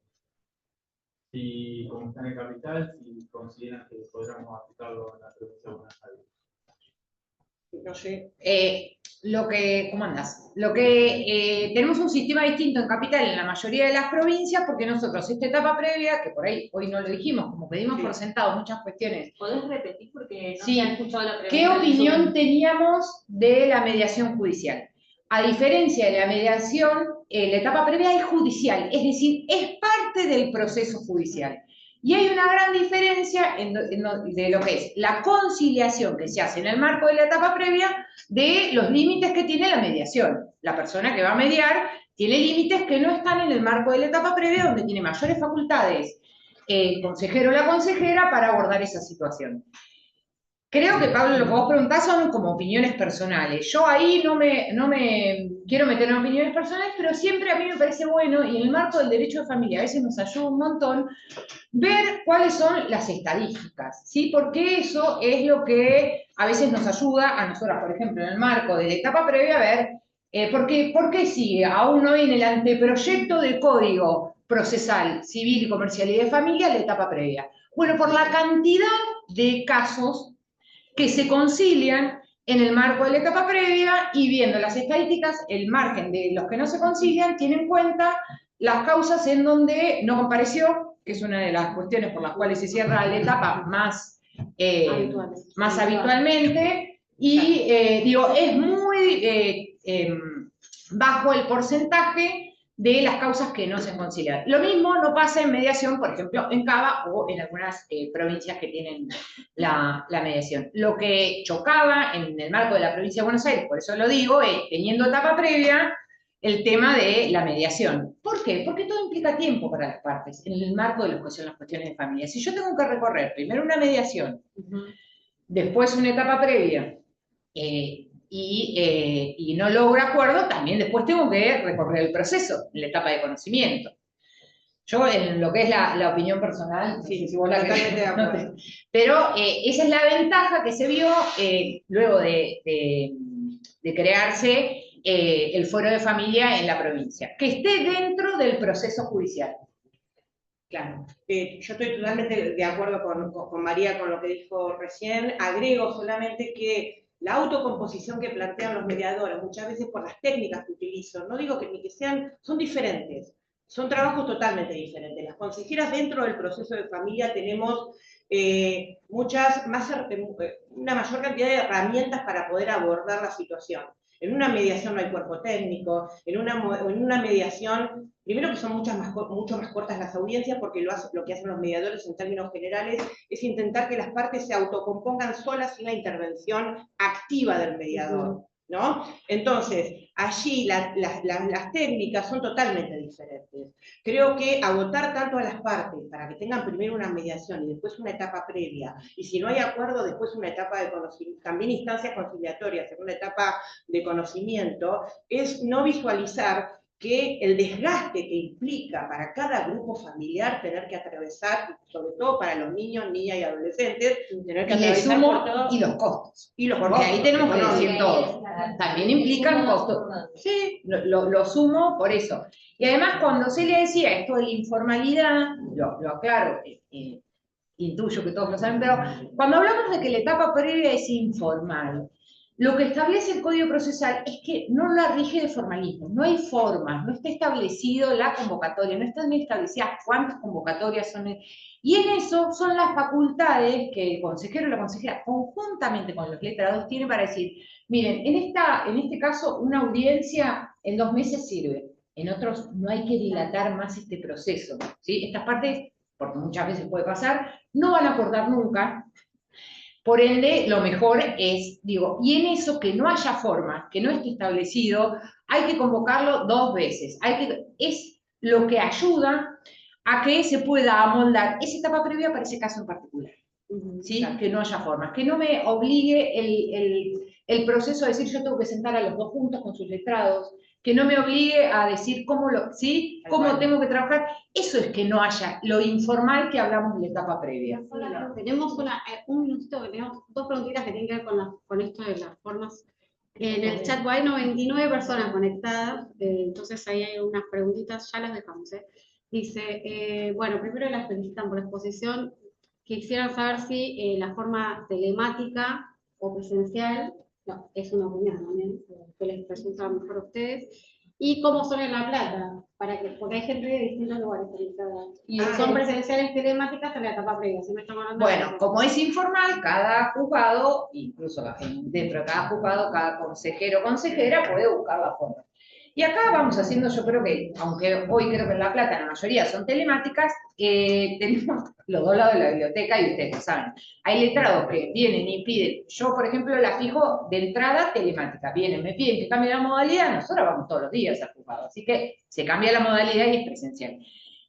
Si, como están en Capital, si consideran que podríamos aplicarlo en la provincia de Buenos Aires. No sé. ¿Cómo andás? Tenemos un sistema distinto en Capital en la mayoría de las provincias, porque nosotros esta etapa previa, que por ahí hoy no lo dijimos, como pedimos por sentado muchas cuestiones. ¿Podés repetir? Porque no Sí. se ha escuchado la pregunta. ¿Qué opinión teníamos de la mediación judicial? A diferencia de la mediación, la etapa previa es judicial, es decir, es parte del proceso judicial. Y hay una gran diferencia de lo que es la conciliación que se hace en el marco de la etapa previa de los límites que tiene la mediación. La persona que va a mediar tiene límites que no están en el marco de la etapa previa, donde tiene mayores facultades el consejero o la consejera para abordar esa situación. Creo que, Pablo, lo que vos preguntás son como opiniones personales. Yo ahí no me quiero meter en opiniones personales, pero siempre a mí me parece bueno, y en el marco del derecho de familia a veces nos ayuda un montón, ver cuáles son las estadísticas, ¿sí? Porque eso es lo que a veces nos ayuda a nosotras, por ejemplo, en el marco de la etapa previa, a ver ¿por qué sigue aún hoy en el anteproyecto de Código Procesal Civil, Comercial y de Familia la etapa previa. Bueno, por la cantidad de casos que se concilian en el marco de la etapa previa, y viendo las estadísticas, el margen de los que no se concilian tiene en cuenta las causas en donde no compareció, que es una de las cuestiones por las cuales se cierra la etapa más habitualmente, y es muy bajo el porcentaje de las causas que no se concilian. Lo mismo no pasa en mediación, por ejemplo, en Cava o en algunas provincias que tienen la mediación. Lo que chocaba en el marco de la provincia de Buenos Aires, por eso lo digo, es, teniendo etapa previa, el tema de la mediación. ¿Por qué? Porque todo implica tiempo para las partes, en el marco de lo que son las cuestiones de familia. Si yo tengo que recorrer primero una mediación, después una etapa previa, y no logro acuerdo, también después tengo que recorrer el proceso, en la etapa de conocimiento. Yo, en lo que es la opinión personal, Sí, si vos la totalmente de acuerdo. pero esa es la ventaja que se vio luego de crearse el foro de familia en la provincia, que esté dentro del proceso judicial. Claro. Yo estoy totalmente de acuerdo con María con lo que dijo recién. Agrego solamente que la autocomposición que plantean los mediadores, muchas veces por las técnicas que utilizan, no digo que ni que sean, son diferentes, son trabajos totalmente diferentes. Las consejeras dentro del proceso de familia tenemos una mayor cantidad de herramientas para poder abordar la situación. En una mediación no hay cuerpo técnico, en una mediación, primero que son mucho más cortas las audiencias, porque lo que hacen los mediadores en términos generales es intentar que las partes se autocompongan solas sin la intervención activa del mediador, ¿no? Entonces, allí las técnicas son totalmente diferentes. Creo que agotar tanto a las partes para que tengan primero una mediación y después una etapa previa, y si no hay acuerdo, después una etapa de conocimiento, también instancias conciliatorias en una etapa de conocimiento, es no visualizar que el desgaste que implica para cada grupo familiar tener que atravesar, sobre todo para los niños, niñas y adolescentes, tener que Y le atravesar sumo por todo. y los costos. Y los Porque costos ahí tenemos que económicos. decir todo. También implican costos. Sí, lo sumo por eso. Y además cuando se le decía esto de la informalidad, lo aclaro, intuyo que todos lo saben, pero cuando hablamos de que la etapa previa es informal, lo que establece el Código Procesal es que no la rige de formalismo, no hay formas, no está establecido la convocatoria, no están establecidas cuántas convocatorias son. Y en eso son las facultades que el consejero o la consejera, conjuntamente con los letrados, tienen para decir, miren, en este caso, una audiencia en 2 meses sirve, en otros no hay que dilatar más este proceso, ¿sí? Estas partes, porque muchas veces puede pasar, no van a acordar nunca. Por ende, lo mejor es, digo, y en eso que no haya forma, que no esté establecido, hay que convocarlo 2 veces. Es lo que ayuda a que se pueda amoldar esa etapa previa para ese caso en particular. ¿Sí? Claro. Que no haya formas, que no me obligue el proceso a decir yo tengo que sentar a los 2 juntos con sus letrados, que no me obligue a decir cómo tengo que trabajar. Eso es que no haya lo informal que hablamos de la etapa previa. Tenemos un minutito, que tenemos 2 preguntitas que tienen que ver con esto de las formas. En el chat hay 99 personas conectadas, entonces ahí hay unas preguntitas, ya las dejamos. Dice, bueno, primero las felicitan por la exposición. Quisieran saber si la forma telemática o presencial, no, es una opinión también, que les resulta mejor a ustedes, y cómo son en La Plata, porque hay gente de distintos lugares conectada. Y son presenciales telemáticas en la etapa previa, si me están hablando. Bueno, como es informal, cada juzgado, incluso dentro de cada juzgado, cada consejero o consejera puede buscar la forma. Y acá vamos haciendo, yo creo que, aunque hoy creo que en La Plata la mayoría son telemáticas, tenemos los 2 lados de la biblioteca y ustedes lo saben. Hay letrados que vienen y piden, yo por ejemplo la fijo de entrada telemática, vienen, me piden que cambie la modalidad, nosotros vamos todos los días al juzgado, así que se cambia la modalidad y es presencial.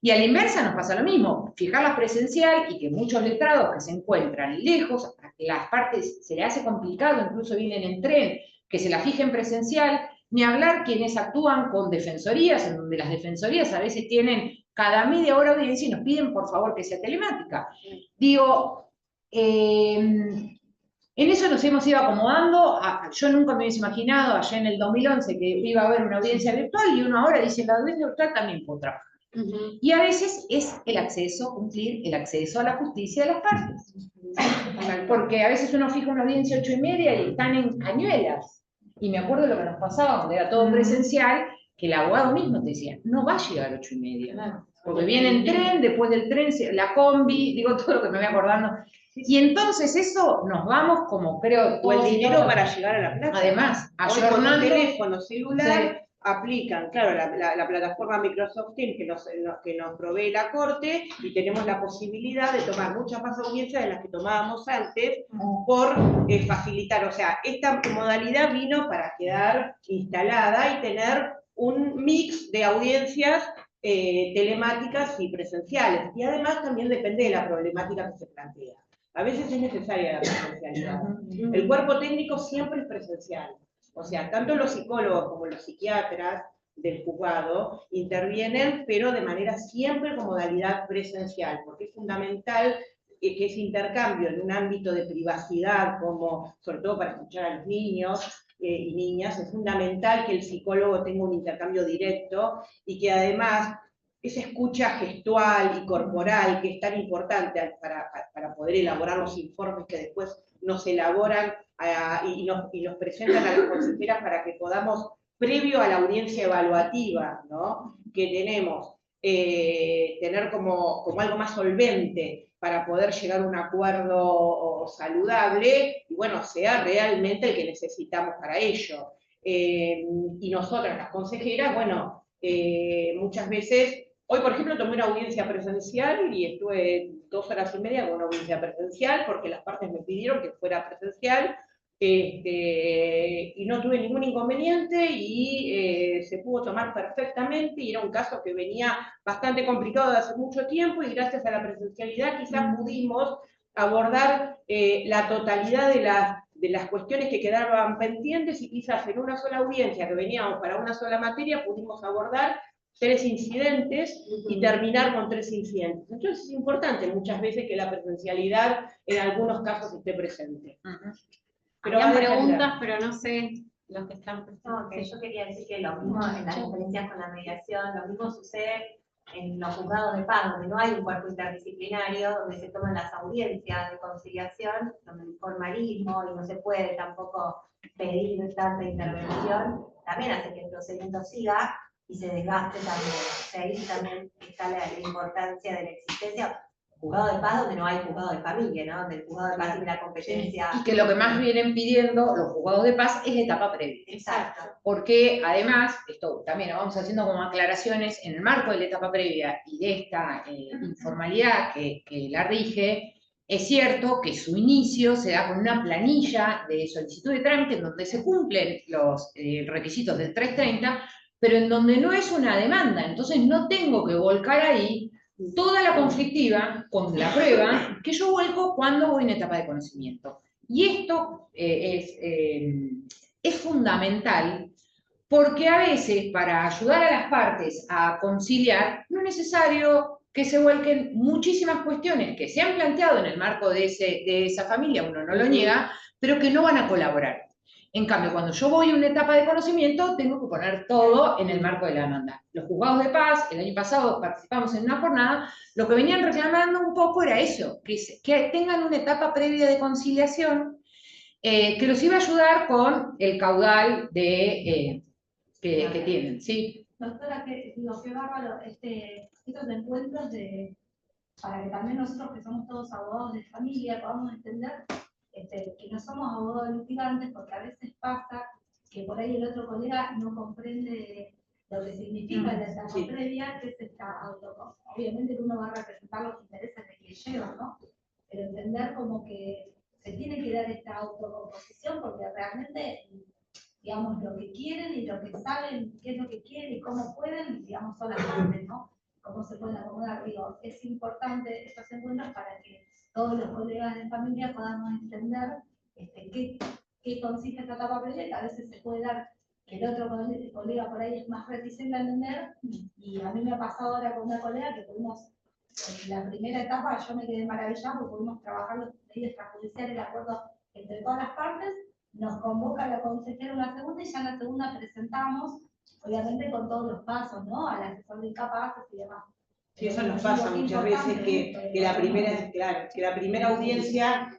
Y a la inversa nos pasa lo mismo, fijarlas presencial y que muchos letrados que se encuentran lejos, a que las partes se le hace complicado, incluso vienen en tren, que se la fijen presencial, ni hablar quienes actúan con defensorías, en donde las defensorías a veces tienen cada media hora audiencia y nos piden por favor que sea telemática. Digo, en eso nos hemos ido acomodando. Yo nunca me hubiese imaginado allá en el 2011 que iba a haber una audiencia virtual y uno ahora dice la audiencia virtual también puedo trabajar. Y a veces es el acceso, cumplir el acceso a la justicia de las partes. Porque a veces uno fija una audiencia 8:30 y están en Cañuelas. Y me acuerdo lo que nos pasaba cuando era todo presencial, que el abogado mismo te decía, no va a llegar 8:30. Porque viene en tren, después del tren, la combi, digo todo lo que me voy acordando. Y entonces eso nos vamos como creo... O el dinero para llegar a La Plata. Además, hoy con un teléfono celular... aplican, claro, la plataforma Microsoft Teams que nos provee la Corte y tenemos la posibilidad de tomar muchas más audiencias de las que tomábamos antes por facilitar, o sea, esta modalidad vino para quedar instalada y tener un mix de audiencias telemáticas y presenciales, y además también depende de la problemática que se plantea. A veces es necesaria la presencialidad. El cuerpo técnico siempre es presencial. O sea, tanto los psicólogos como los psiquiatras del juzgado intervienen, pero de manera siempre con modalidad presencial, porque es fundamental que ese intercambio en un ámbito de privacidad, como sobre todo para escuchar a los niños y niñas, es fundamental que el psicólogo tenga un intercambio directo y que además esa escucha gestual y corporal, que es tan importante para poder elaborar los informes que después nos elaboran y nos presentan a las consejeras para que podamos, previo a la audiencia evaluativa, ¿no?, que tenemos, tener como algo más solvente para poder llegar a un acuerdo saludable, y bueno, sea realmente el que necesitamos para ello. Y nosotras, las consejeras, bueno, muchas veces, hoy por ejemplo tomé una audiencia presencial y estuve 2 horas y media con una audiencia presencial porque las partes me pidieron que fuera presencial, y no tuve ningún inconveniente y se pudo tomar perfectamente y era un caso que venía bastante complicado de hace mucho tiempo y gracias a la presencialidad quizás pudimos abordar la totalidad de las cuestiones que quedaban pendientes y quizás en una sola audiencia que veníamos para una sola materia pudimos abordar 3 incidentes y terminar con 3 incidentes. Entonces es importante muchas veces que la presencialidad en algunos casos esté presente. Pero va a depender. preguntas, pero no sé los que están No, que yo quería decir que lo mismo en las diferencias con la mediación, lo mismo sucede en los juzgados de paz, donde no hay un cuerpo interdisciplinario, donde se toman las audiencias de conciliación, donde el formalismo y no se puede tampoco pedir tanta intervención, también hace que el procedimiento siga y se desgaste también. O sea, ahí también está la importancia de la existencia. Juzgado de paz donde no hay juzgado de familia, ¿no? Donde el juzgado de paz tiene la competencia. Y que lo que más vienen pidiendo los juzgados de paz es la etapa previa. Exacto. Porque además, esto también lo vamos haciendo como aclaraciones, en el marco de la etapa previa y de esta informalidad que la rige, es cierto que su inicio se da con una planilla de solicitud de trámite en donde se cumplen los requisitos del 330, pero en donde no es una demanda. Entonces no tengo que volcar ahí toda la conflictiva con la prueba que yo vuelco cuando voy en etapa de conocimiento. Y esto es fundamental porque a veces para ayudar a las partes a conciliar no es necesario que se vuelquen muchísimas cuestiones que se han planteado en el marco de esa familia, uno no lo niega, pero que no van a colaborar. En cambio, cuando yo voy a una etapa de conocimiento, tengo que poner todo en el marco de la demanda. Los juzgados de paz, el año pasado participamos en una jornada, lo que venían reclamando un poco era eso, que tengan una etapa previa de conciliación que los iba a ayudar con el caudal que tienen, ¿sí? Doctora, que bárbaro, estos encuentros para que también nosotros que somos todos abogados de familia podamos entender que no somos abogados litigantes, porque a veces pasa que por ahí el otro colega no comprende lo que significa la etapa previa, que es esta autoconstrucción. Obviamente uno va a representar los intereses de quien lleva, ¿no? Pero entender como que se tiene que dar esta autocomposición, porque realmente, digamos, lo que quieren y lo que saben, qué es lo que quieren y cómo pueden, digamos, son las partes, ¿no? Cómo se pueden acomodar. Digo, es importante estos encuentros para que todos los colegas de familia podamos entender qué consiste esta etapa previa, que a veces se puede dar que el otro colega por ahí es más reticente a entender, y a mí me ha pasado ahora con una colega que pudimos, en la primera etapa yo me quedé maravillada porque pudimos trabajar los leyes extrajudiciales, el acuerdo entre todas las partes, nos convoca la consejera una segunda y ya en la segunda presentamos, obviamente con todos los pasos, ¿no? Al asesor de incapaces y demás. Sí, eso nos pasa muchas veces que la primera audiencia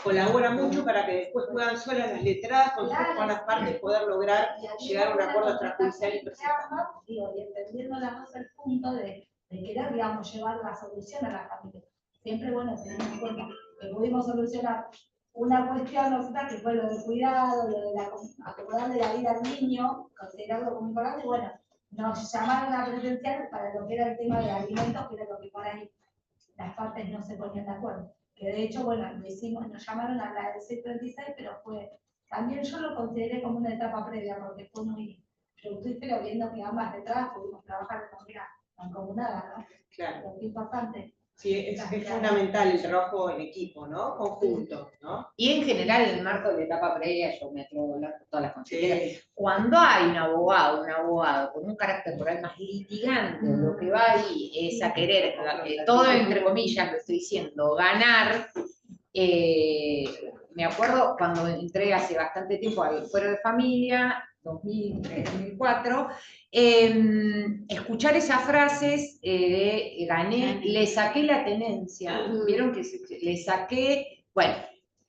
colabora mucho para que después puedan solas las letradas con todas las partes poder lograr llegar a un acuerdo extrajudicial y presentar. Y entendiendo las dos el punto de querer, digamos, llevar la solución a la familia. Siempre, bueno, tenemos en cuenta que pudimos solucionar una cuestión, nosotras, que fue lo del cuidado, lo de acomodarle la vida al niño, considerarlo como importante, y bueno, nos llamaron a presenciar para lo que era el tema de alimentos, que era lo que por ahí las partes no se ponían de acuerdo. Que de hecho, bueno, lo hicimos, nos llamaron a la del 636, pero también yo lo consideré como una etapa previa, porque fue muy fructífero, viendo que ambas detrás pudimos trabajar de manera mancomunada, ¿no? Claro. Lo que es importante. Sí, es fundamental el trabajo en equipo, ¿no? Conjunto, ¿no? Y en general, en el marco de la etapa previa, yo me atrevo a hablar por todas las consejeras, Sí. cuando hay un abogado con un carácter por ahí más litigante, lo que va ahí es a querer, todo entre comillas lo estoy diciendo, ganar. Me acuerdo cuando entré hace bastante tiempo al Fuero de Familia, 2003, 2004, escuchar esas frases de gané, le saqué la tenencia, vieron que le saqué, bueno,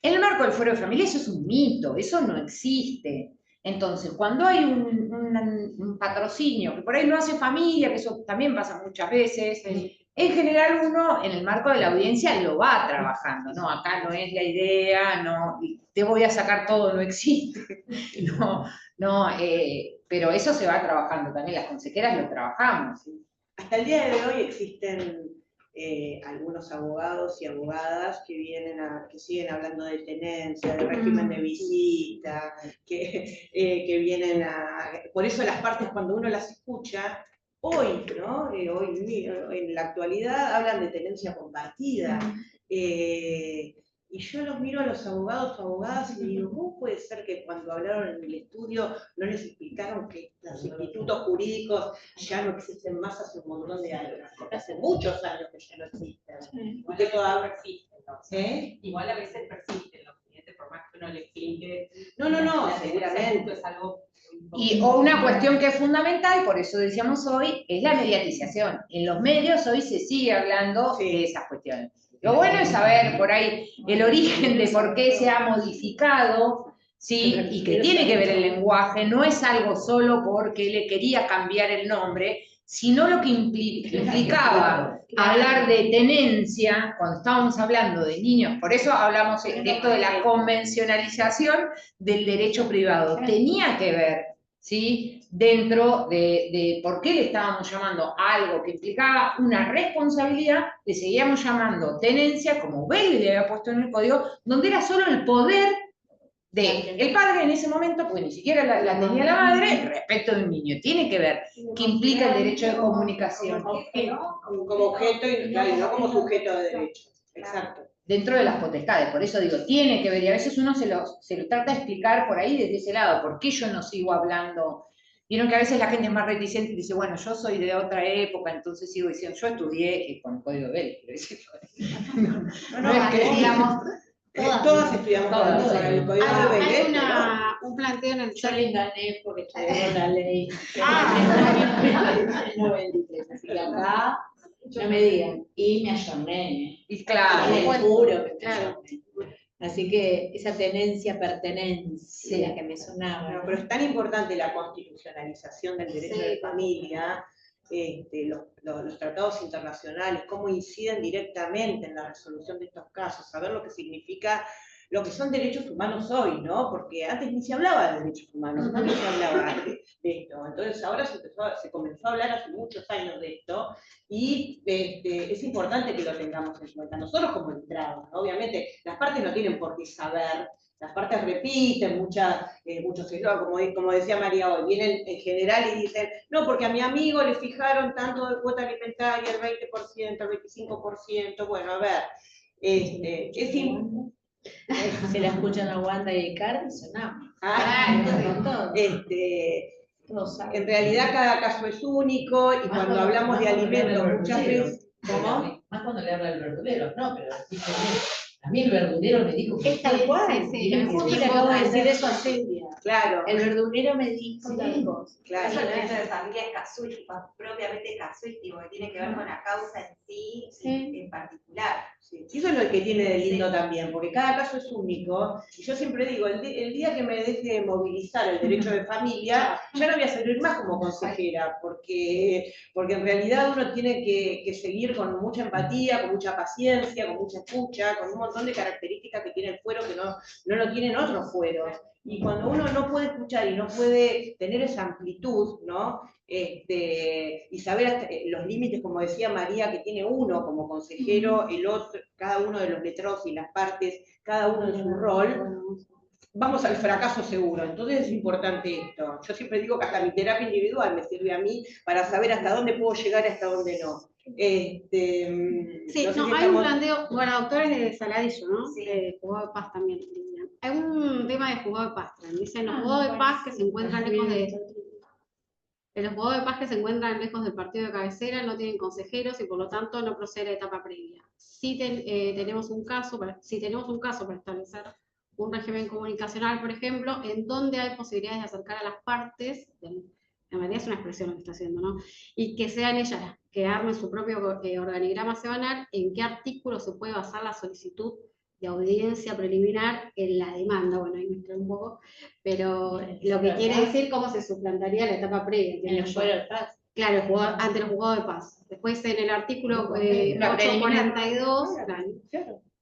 en el marco del Fuero de Familia eso es un mito, eso no existe. Entonces, cuando hay un patrocinio, que por ahí lo hace familia, que eso también pasa muchas veces, en general uno en el marco de la audiencia lo va trabajando, ¿no? Acá no es la idea, no, te voy a sacar todo, no existe, pero eso se va trabajando también, las consejeras lo trabajamos. ¿Sí? Hasta el día de hoy existen algunos abogados y abogadas que siguen hablando de tenencia, de régimen de visita, que vienen por eso las partes cuando uno las escucha, hoy, ¿no? Hoy en la actualidad hablan de tenencia compartida. Y yo los miro a los abogados o abogadas y digo, ¿cómo puede ser que cuando hablaron en el estudio no les explicaron que los institutos jurídicos ya no existen más hace un montón de años? Porque hace muchos años que ya no existen. Igual Que todavía persisten, ¿no? Igual a veces persisten los clientes, por más que uno le explique. No, seguramente. Es algo O una cuestión que es fundamental, por eso decíamos hoy, es la mediatización. En los medios hoy se sigue hablando de esas cuestiones. Lo bueno es saber por ahí el origen de por qué se ha modificado, ¿sí? Y que tiene que ver el lenguaje, no es algo solo porque le quería cambiar el nombre, sino lo que implicaba hablar de tenencia, cuando estábamos hablando de niños, por eso hablamos de esto de la convencionalización del derecho privado, tenía que ver, ¿sí? Dentro de por qué le estábamos llamando algo que implicaba una responsabilidad, le seguíamos llamando tenencia, como Bailey le había puesto en el código, donde era solo el poder del padre en ese momento, porque ni siquiera la tenía la madre, respecto del niño. Tiene que ver que implica el derecho de comunicación. Como objeto y no como sujeto de derecho. Exacto. Dentro de las potestades, por eso digo, tiene que ver, y a veces uno se lo trata de explicar por ahí desde ese lado, ¿por qué yo no sigo hablando? Vieron que a veces la gente es más reticente y dice, bueno, yo soy de otra época, entonces sigo diciendo, yo estudié con el Código de Belén, quiero decir. No es que digamos... Todas estudiamos con el Código de Belén. Hay un planteo en el Yo le engané porque estudié con la ley. Así que acá no me digan. Y me ayorné. Y claro, Les juro que me ayorné. Así que esa pertenencia que me sonaba. No, pero es tan importante la constitucionalización del derecho de familia, los tratados internacionales, cómo inciden directamente en la resolución de estos casos, saber lo que significa, lo que son derechos humanos hoy, ¿no? Porque antes ni se hablaba de derechos humanos, no se hablaba de esto. Entonces ahora se comenzó a hablar hace muchos años de esto, y es importante que lo tengamos en cuenta. Nosotros como letrados, ¿no? Obviamente las partes no tienen por qué saber, las partes repiten muchos eslogans, como decía María hoy, vienen en general y dicen, no, porque a mi amigo le fijaron tanto de cuota alimentaria, el 20%, el 25%, bueno, a ver, Se la escuchan a Wanda y a Icardi, sonamos. En realidad cada caso es único, y cuando hablamos de alimentos muchas veces... ¿Cómo? Más cuando le habla el verdulero, no, pero a mí el verdulero me dijo que... Es tal cual, justo le acabo de decir eso a Silvia. Claro. El verdulero me dijo tal cosa. Claro. Eso el derecho de familia es casuístico, propiamente casuístico, que tiene que ver con la causa en sí, en particular. Sí. Eso es lo que tiene de lindo también, porque cada caso es único, y yo siempre digo, el día que me deje movilizar el derecho de familia, ya no voy a servir más como consejera, porque en realidad uno tiene que seguir con mucha empatía, con mucha paciencia, con mucha escucha, con un montón de características que tiene el fuero que no lo tienen otros fueros. Y cuando uno no puede escuchar y no puede tener esa amplitud, ¿no? Y saber hasta los límites, como decía María, que tiene uno como consejero, el otro, cada uno de los letrados y las partes, cada uno en su rol, vamos al fracaso seguro. Entonces es importante esto. Yo siempre digo que hasta mi terapia individual me sirve a mí para saber hasta dónde puedo llegar y hasta dónde no. Hay un planteo, bueno, doctores de Saladillo, ¿no? Sí. Juzgado de paz también. Hay un tema de juzgado de paz. Dicen los juzgados de paz que se encuentran lejos los juzgados de paz que se encuentran lejos del partido de cabecera no tienen consejeros y por lo tanto no procede la etapa previa. Si tenemos un caso para establecer un régimen comunicacional, por ejemplo, en donde hay posibilidades de acercar a las partes, en realidad es una expresión lo que está haciendo, ¿no? Y que sean ellas las que armen su propio organigrama semanal, en qué artículo se puede basar la solicitud de audiencia preliminar en la demanda. Bueno, ahí me estoy un poco, pero lo que quiere decir cómo se suplantaría la etapa previa. En el fuero de paz. Claro, ante los juzgados de paz. Después en el artículo 842,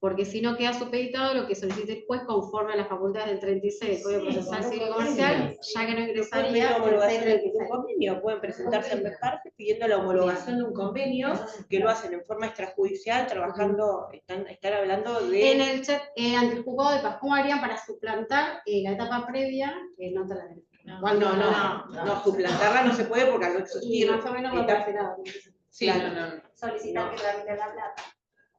porque si no queda supeditado lo que solicite el juez conforme a las facultades del 36 del Código Procesal Civil y Comercial, ya que no Después de ingresaría la el homologación de 36. un convenio, pueden presentarse en partes pidiendo la homologación de un convenio, que lo hacen en forma extrajudicial, trabajando, están hablando En de... el chat, ante el juzgado de paz, ¿cómo harían para suplantar la etapa previa? No te la No, suplantarla no se puede porque al no Y existir. más o menos va etapa- para ese lado. Sí, Claro. no. Solicitar que tramite la plata.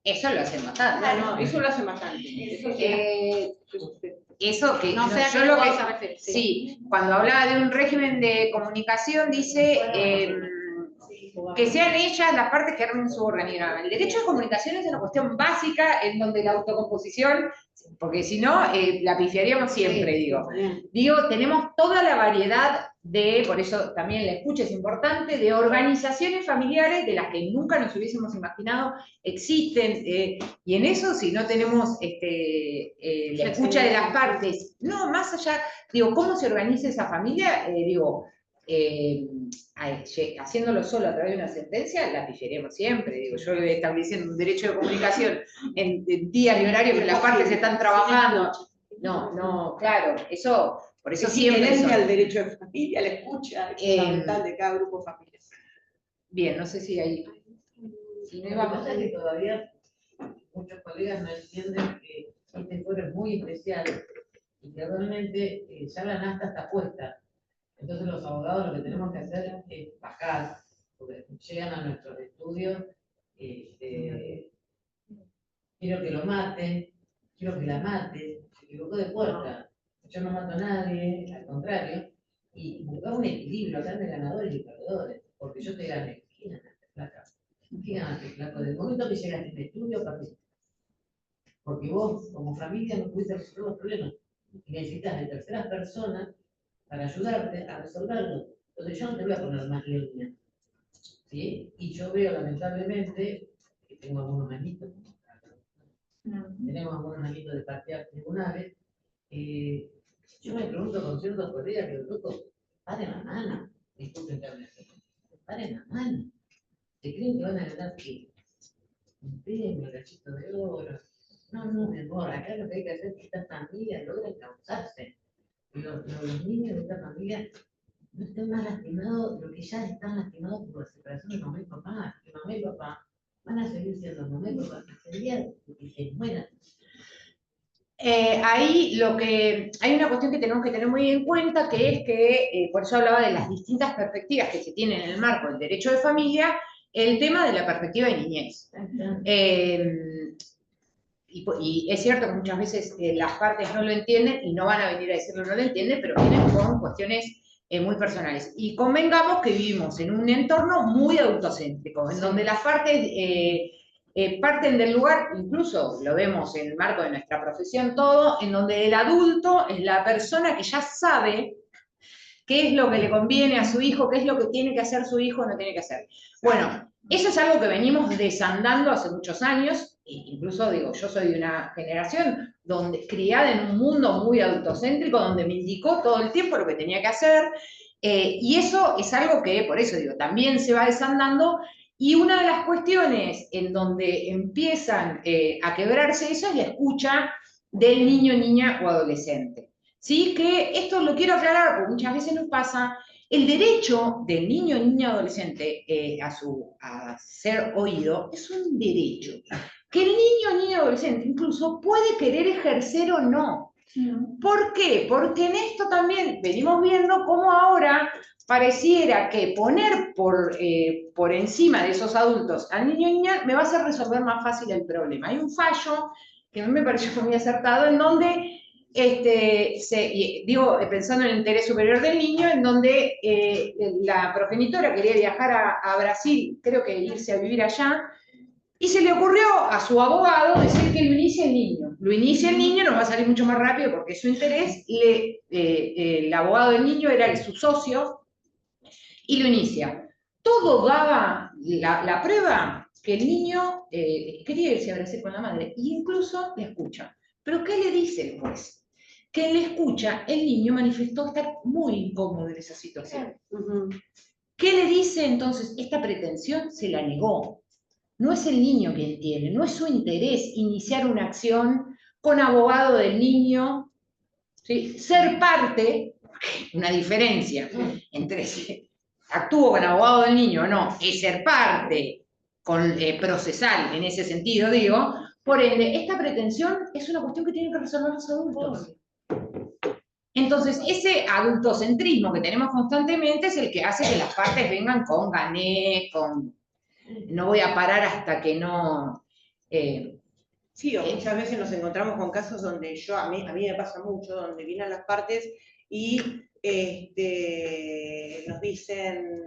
Eso lo hacen bastante. No, eso lo hace bastante. Eso sí. Eso que No sé a yo qué lo juzgado que se refiere. sí, cuando hablaba de un régimen de comunicación dice que sean ellas las partes que armen su organigrama. El derecho de comunicación es una cuestión básica en donde la autocomposición, porque si no, la pifiaríamos siempre, Sí, digo. bien. Digo, tenemos toda la variedad de, por eso también la escucha es importante, de organizaciones familiares de las que nunca nos hubiésemos imaginado existen, y en eso si no tenemos la escucha de las partes, no, más allá, digo, cómo se organiza esa familia, haciéndolo solo a través de una sentencia, la pillaremos siempre. Digo, yo estableciendo un derecho de comunicación en días y horarios que las partes están trabajando. No, claro, eso, por eso Es siempre inherente son. al derecho de familia, la escucha es fundamental de cada grupo familiar. Bien, no sé si hay. Si no, Lo que vamos. pasa es que todavía muchos colegas no entienden que este foro es muy especial y que realmente ya la nafta está puesta. Entonces los abogados lo que tenemos que hacer es bajar, porque llegan a nuestros estudios, quiero que lo maten, quiero que la maten, se equivocó de puerta. Yo no mato a nadie, al contrario, y buscar un equilibrio acá de ganadores y perdedores, porque yo te gané. ¿Quién ganaste, flaca? ¿Quién ganaste, flaco? Del momento que llegaste al estudio, perdiste. Porque vos, como familia, no pudiste resolver los problemas. Y necesitas de terceras personas para ayudarte a resolverlo. Entonces yo no te voy a poner más leña. ¿Sí? Y yo veo, lamentablemente, que tengo algunos manitos, tenemos algunos manitos de patear tribunales. Yo me pregunto con ciertos colegas que, loco, paren la mano, disculpen que hable así, paren la mano. ¿Se creen que van a ganar qué? Un premio, cachito de oro. No, mi amor, acá lo que hay que hacer es que estas familias logren causarse. Los niños de esta familia no estén más lastimados de lo que ya están lastimados por la separación de mamá y papá. Que mamá y papá van a seguir siendo mamá y papá hasta el día que se mueran. Ahí hay una cuestión que tenemos que tener muy en cuenta, que es que, por eso hablaba de las distintas perspectivas que se tienen en el marco del derecho de familia, el tema de la perspectiva de niñez. Y es cierto que muchas veces las partes no lo entienden y no van a venir a decirlo, no lo entienden, pero vienen con cuestiones muy personales. Y convengamos que vivimos en un entorno muy adultocéntrico, en donde las partes parten del lugar, incluso lo vemos en el marco de nuestra profesión todo, en donde el adulto es la persona que ya sabe qué es lo que le conviene a su hijo, qué es lo que tiene que hacer su hijo o no tiene que hacer. Bueno, eso es algo que venimos desandando hace muchos años, incluso digo, yo soy de una generación criada en un mundo muy adultocéntrico, donde me indicó todo el tiempo lo que tenía que hacer, y eso es algo que, por eso digo, también se va desandando, y una de las cuestiones en donde empiezan a quebrarse eso es la escucha del niño, niña o adolescente. ¿Sí? Que esto lo quiero aclarar, porque muchas veces nos pasa, el derecho del niño, niña, adolescente a ser oído es un derecho que el niño, niña, adolescente incluso puede querer ejercer o no. ¿Por qué? Porque en esto también venimos viendo cómo ahora pareciera que poner por encima de esos adultos al niño, niña, me va a hacer resolver más fácil el problema. Hay un fallo que a mí me pareció muy acertado, en donde digo, pensando en el interés superior del niño, en donde la progenitora quería viajar a Brasil, creo que irse a vivir allá, y se le ocurrió a su abogado decir que lo inicie el niño. Lo inicia el niño, nos va a salir mucho más rápido porque es su interés, el abogado del niño era su socio, y lo inicia. Todo daba la prueba que el niño quería irse a Brasil con la madre, e incluso le escucha. ¿Pero qué le dice el juez? Que le escucha, el niño manifestó estar muy incómodo en esa situación. ¿Qué le dice entonces? Esta pretensión se la negó. no es el niño quien tiene, no es su interés iniciar una acción con abogado del niño, ¿sí? Ser parte, una diferencia entre si actúo con abogado del niño o no, es ser parte procesal en ese sentido, digo. Por ende, esta pretensión es una cuestión que tienen que resolver los adultos. Entonces, ese adultocentrismo que tenemos constantemente es el que hace que las partes vengan con gané, con no voy a parar hasta que no... Sí, o muchas veces nos encontramos con casos donde a mí me pasa mucho, donde vienen las partes y nos dicen,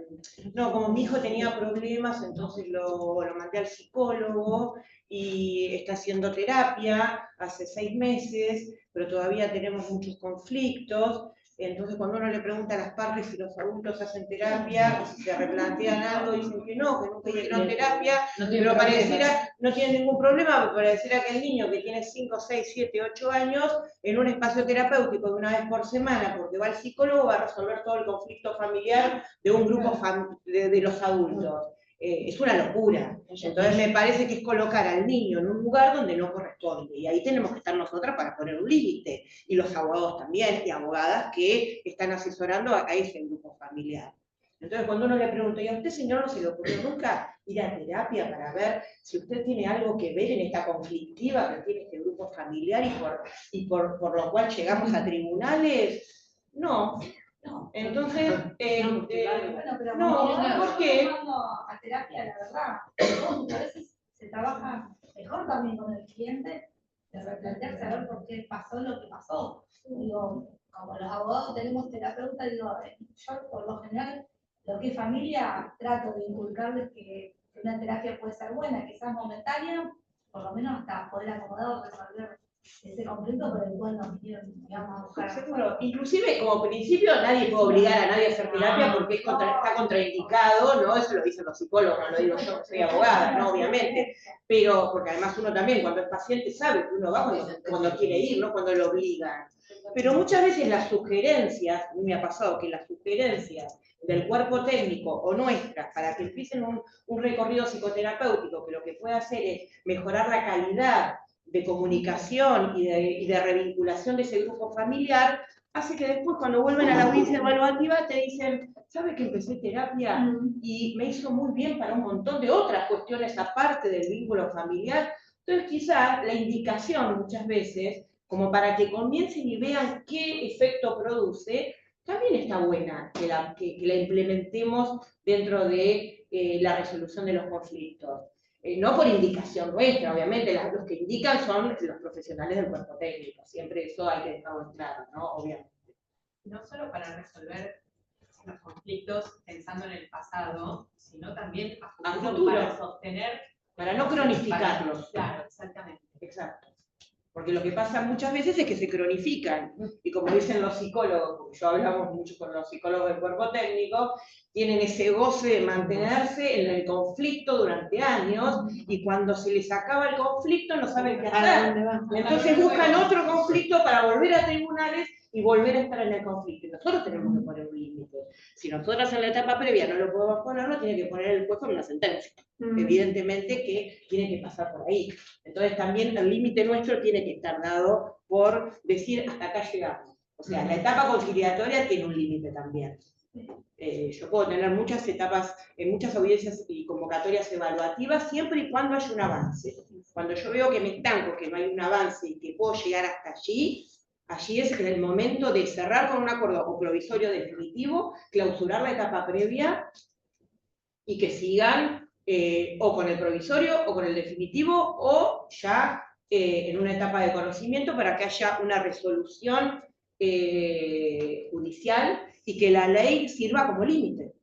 no, como mi hijo tenía problemas, entonces lo mandé al psicólogo y está haciendo terapia hace 6 meses, pero todavía tenemos muchos conflictos. Entonces, cuando uno le pregunta a las partes si los adultos hacen terapia, o si se replantean algo, dicen que nunca hicieron terapia, pero pareciera, no tienen ningún problema, pero pareciera que el niño que tiene 5, 6, 7, 8 años, en un espacio terapéutico de una vez por semana, porque va al psicólogo, va a resolver todo el conflicto familiar de un grupo de los adultos. Es una locura. Entonces me parece que es colocar al niño en un lugar donde no corresponde. Y ahí tenemos que estar nosotras para poner un límite. Y los abogados también, y abogadas que están asesorando a ese grupo familiar. Entonces cuando uno le pregunta, ¿y a usted, señor, no se le ocurrió nunca ir a terapia para ver si usted tiene algo que ver en esta conflictiva que tiene este grupo familiar y por lo cual llegamos a tribunales? No. Entonces, bueno, pero ¿por qué? A terapia, la verdad, a veces se trabaja mejor también con el cliente, de replantearse a ver por qué pasó lo que pasó. Digo, como los abogados tenemos terapeuta, digo, yo por lo general, lo que es familia, trato de inculcarles que una terapia puede ser buena, quizás momentánea, por lo menos hasta poder acomodar o resolver ese conflicto por el cual nos quieren, digamos, a buscar. Seguro. Inclusive, como principio, nadie puede obligar a nadie a hacer terapia porque está contraindicado, ¿no? Eso lo dicen los psicólogos, no lo digo yo que soy abogada, ¿no? Obviamente. Pero, porque además uno también, cuando es paciente, sabe que uno va cuando quiere ir, no cuando lo obligan. Pero muchas veces las sugerencias, a mí me ha pasado que las sugerencias del cuerpo técnico o nuestras para que empiecen un recorrido psicoterapéutico que lo que puede hacer es mejorar la calidad de comunicación y de revinculación de ese grupo familiar, hace que después cuando vuelven a la audiencia evaluativa te dicen, ¿sabe que empecé terapia y me hizo muy bien para un montón de otras cuestiones aparte del vínculo familiar? Entonces quizás la indicación muchas veces, como para que comiencen y vean qué efecto produce, también está buena que la implementemos dentro de la resolución de los conflictos. No por indicación nuestra, obviamente, los que indican son los profesionales del cuerpo técnico, siempre eso hay que dejarlo claro, ¿no? Obviamente. No solo para resolver los conflictos pensando en el pasado, sino también a futuro para sostener. Para no cronificarlos. Claro, exactamente. Exacto. Porque lo que pasa muchas veces es que se cronifican, y como dicen los psicólogos, porque yo hablamos mucho con los psicólogos del cuerpo técnico, tienen ese goce de mantenerse en el conflicto durante años, y cuando se les acaba el conflicto no saben qué hacer. Entonces buscan otro conflicto para volver a tribunales y volver a estar en el conflicto. Y nosotros tenemos que poner un límite. Si nosotros en la etapa previa no lo podemos poner, lo tiene que poner el juez con una sentencia. Evidentemente que tiene que pasar por ahí. Entonces también el límite nuestro tiene que estar dado por decir hasta acá llegamos. O sea, la etapa conciliatoria tiene un límite también. Yo puedo tener muchas etapas, muchas audiencias y convocatorias evaluativas siempre y cuando haya un avance. Cuando yo veo que me estanco, que no hay un avance y que puedo llegar hasta allí, allí es el momento de cerrar con un acuerdo o provisorio definitivo, clausurar la etapa previa y que sigan o con el provisorio o con el definitivo o ya en una etapa de conocimiento para que haya una resolución judicial y que la ley sirva como límite,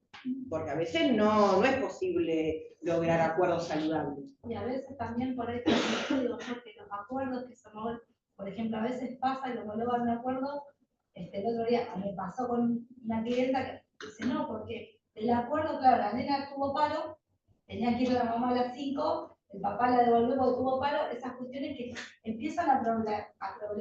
porque a veces no es posible lograr acuerdos saludables. Y a veces también por ahí, digo yo, que los acuerdos que son, por ejemplo, a veces pasa y lo homologan un acuerdo, el otro día me pasó con una clienta que dice, no, porque el acuerdo, claro, la nena tuvo paro, tenía que ir a la mamá a las 5, el papá la devolvió porque tuvo paro, esas cuestiones que empiezan a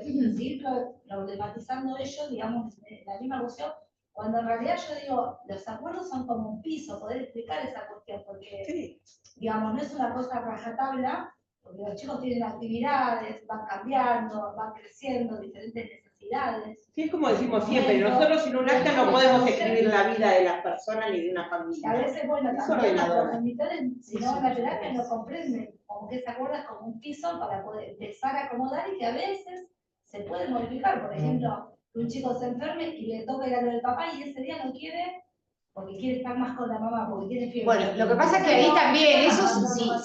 seguir problematizando ellos, digamos, en la misma cuestión, Cuando en realidad yo digo, los acuerdos son como un piso, poder explicar esa cuestión, porque, digamos, no es una cosa rajatabla, porque los chicos tienen actividades, van cambiando, van creciendo, diferentes necesidades. Sí, es como decimos siempre, nosotros en un acta no podemos escribir la vida de las personas ni de una Y a familia. veces, bueno, Es también los ordenador. progenitores, si no van a terapia, no comprenden, como que ese acuerdo es como un piso para poder empezar a acomodar y que a veces se puede modificar. Por ejemplo, que un chico se enferme y le toca ir a lo del papá y ese día no quiere, porque quiere estar más con la mamá, porque tiene fiebre. Bueno, lo que pasa es que ahí también, eso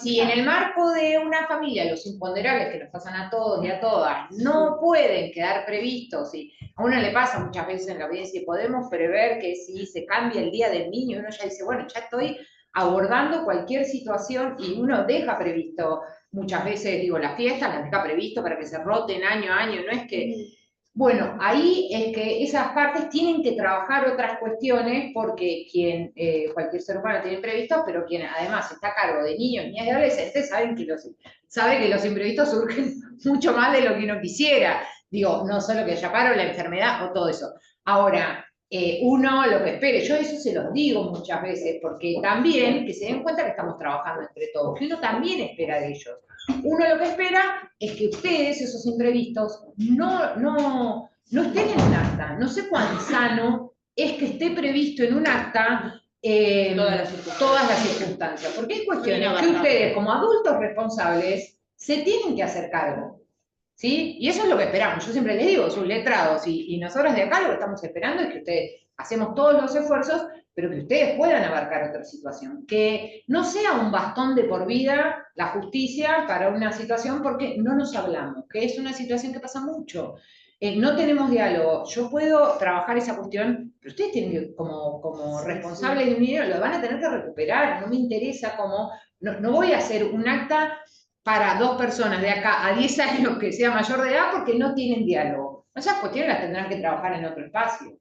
si en el marco de una familia los imponderables que nos pasan a todos y a todas no pueden quedar previstos, y a uno le pasa muchas veces en la audiencia, podemos prever que si se cambia el día del niño, uno ya dice, bueno, ya estoy abordando cualquier situación y uno deja previsto, muchas veces digo, las fiestas las deja previsto para que se roten año a año, no es que... Bueno, ahí es que esas partes tienen que trabajar otras cuestiones porque cualquier ser humano tiene imprevistos, pero quien además está a cargo de niños, niñas y adolescentes sabe que los imprevistos surgen mucho más de lo que uno quisiera. Digo, no solo que haya paro, la enfermedad o todo eso. Ahora, uno lo que espere, yo eso se los digo muchas veces, porque también que se den cuenta que estamos trabajando entre todos, que uno también espera de ellos. Uno lo que espera es que ustedes, esos imprevistos, no estén en un acta. No sé cuán sano es que esté previsto en un acta todas las circunstancias. Porque hay cuestiones que ustedes, como adultos responsables, se tienen que hacer cargo. ¿Sí? Y eso es lo que esperamos. Yo siempre les digo, sus letrados y nosotros de acá lo que estamos esperando es que ustedes hacemos todos los esfuerzos, pero que ustedes puedan abarcar otra situación. Que no sea un bastón de por vida la justicia para una situación porque no nos hablamos, que es una situación que pasa mucho. No tenemos diálogo. Yo puedo trabajar esa cuestión, pero ustedes tienen que, como responsables de un dinero, lo van a tener que recuperar. No me interesa cómo... No voy a hacer un acta para 2 personas de acá a 10 años que sea mayor de edad porque no tienen diálogo. Esas cuestiones las tendrán que trabajar en otro espacio.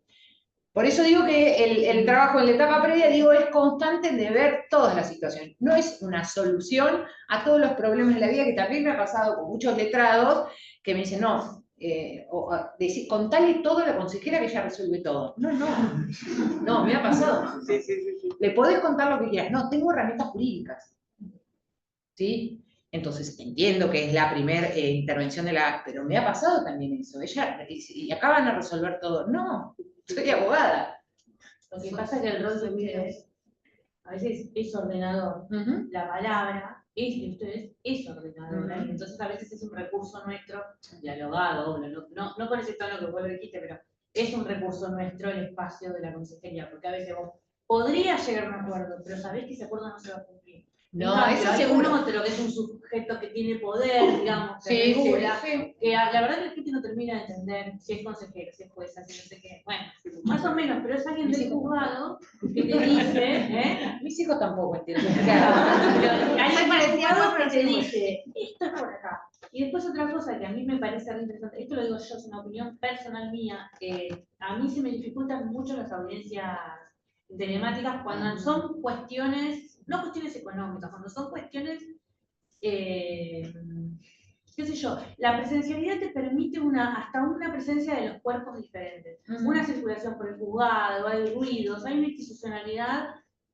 Por eso digo que el trabajo en la etapa previa, es constante de ver todas las situaciones. No es una solución a todos los problemas de la vida, que también me ha pasado con muchos letrados que me dicen, no, contale todo a la consejera que ella resuelve todo. No, me ha pasado. Sí. Le podés contar lo que quieras. No, tengo herramientas jurídicas. ¿Sí? Entonces, entiendo que es la primera intervención pero me ha pasado también eso. Y acá van a resolver todo. No, soy abogada. Lo que pasa es que el rol de ustedes a veces es ordenador. La palabra es de ustedes es ordenadora. Y entonces a veces es un recurso nuestro, dialogado, no con ese tono que vos lo dijiste, pero es un recurso nuestro el espacio de la consejería, porque a veces vos podrías llegar a un acuerdo, pero sabés que ese acuerdo no se va a cumplir. No, eso hay seguro. un otro que es un sujeto que tiene poder, digamos, que regula, que la verdad que la gente no termina de entender si es consejero, si es jueza, si no sé qué. Bueno, más o menos, pero es alguien del juzgado que te dice, Mis hijos tampoco entienden. alguien del juzgado que te dice, esto es por acá. Y después otra cosa que a mí me parece re interesante, esto lo digo yo, es una opinión personal mía, a mí se me dificultan mucho las audiencias telemáticas cuando son cuestiones, no cuestiones económicas, cuando son cuestiones, qué sé yo, la presencialidad te permite hasta una presencia de los cuerpos diferentes, una circulación por el juzgado, hay ruidos, hay una institucionalidad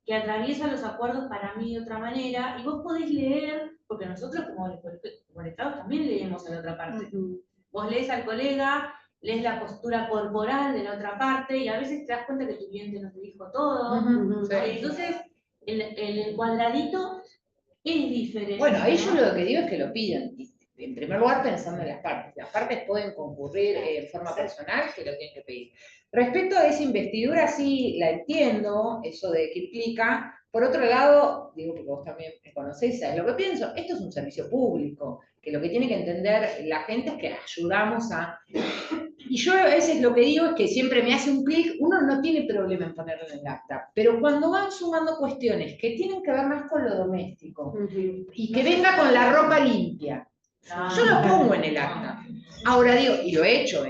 que atraviesa los acuerdos para mí de otra manera, y vos podés leer, porque nosotros como letrados también leemos a la otra parte. Vos lees al colega, lees la postura corporal de la otra parte, y a veces te das cuenta que tu cliente no te dijo todo. Entonces, el cuadradito es diferente. Bueno, ahí yo lo que digo es que lo pidan. En primer lugar, pensando en las partes. Las partes pueden concurrir en forma personal, que lo tienen que pedir. Respecto a esa investidura, sí la entiendo, eso de qué implica. Por otro lado, digo, porque vos también me conocés, ¿sabes lo que pienso? Esto es un servicio público, que lo que tiene que entender la gente es que ayudamos a... Y yo a veces lo que digo es que siempre me hace un clic, uno no tiene problema en ponerlo en el acta, pero cuando van sumando cuestiones que tienen que ver más con lo doméstico y que venga con la ropa limpia, yo lo pongo en el acta. Ahora digo, y lo he hecho,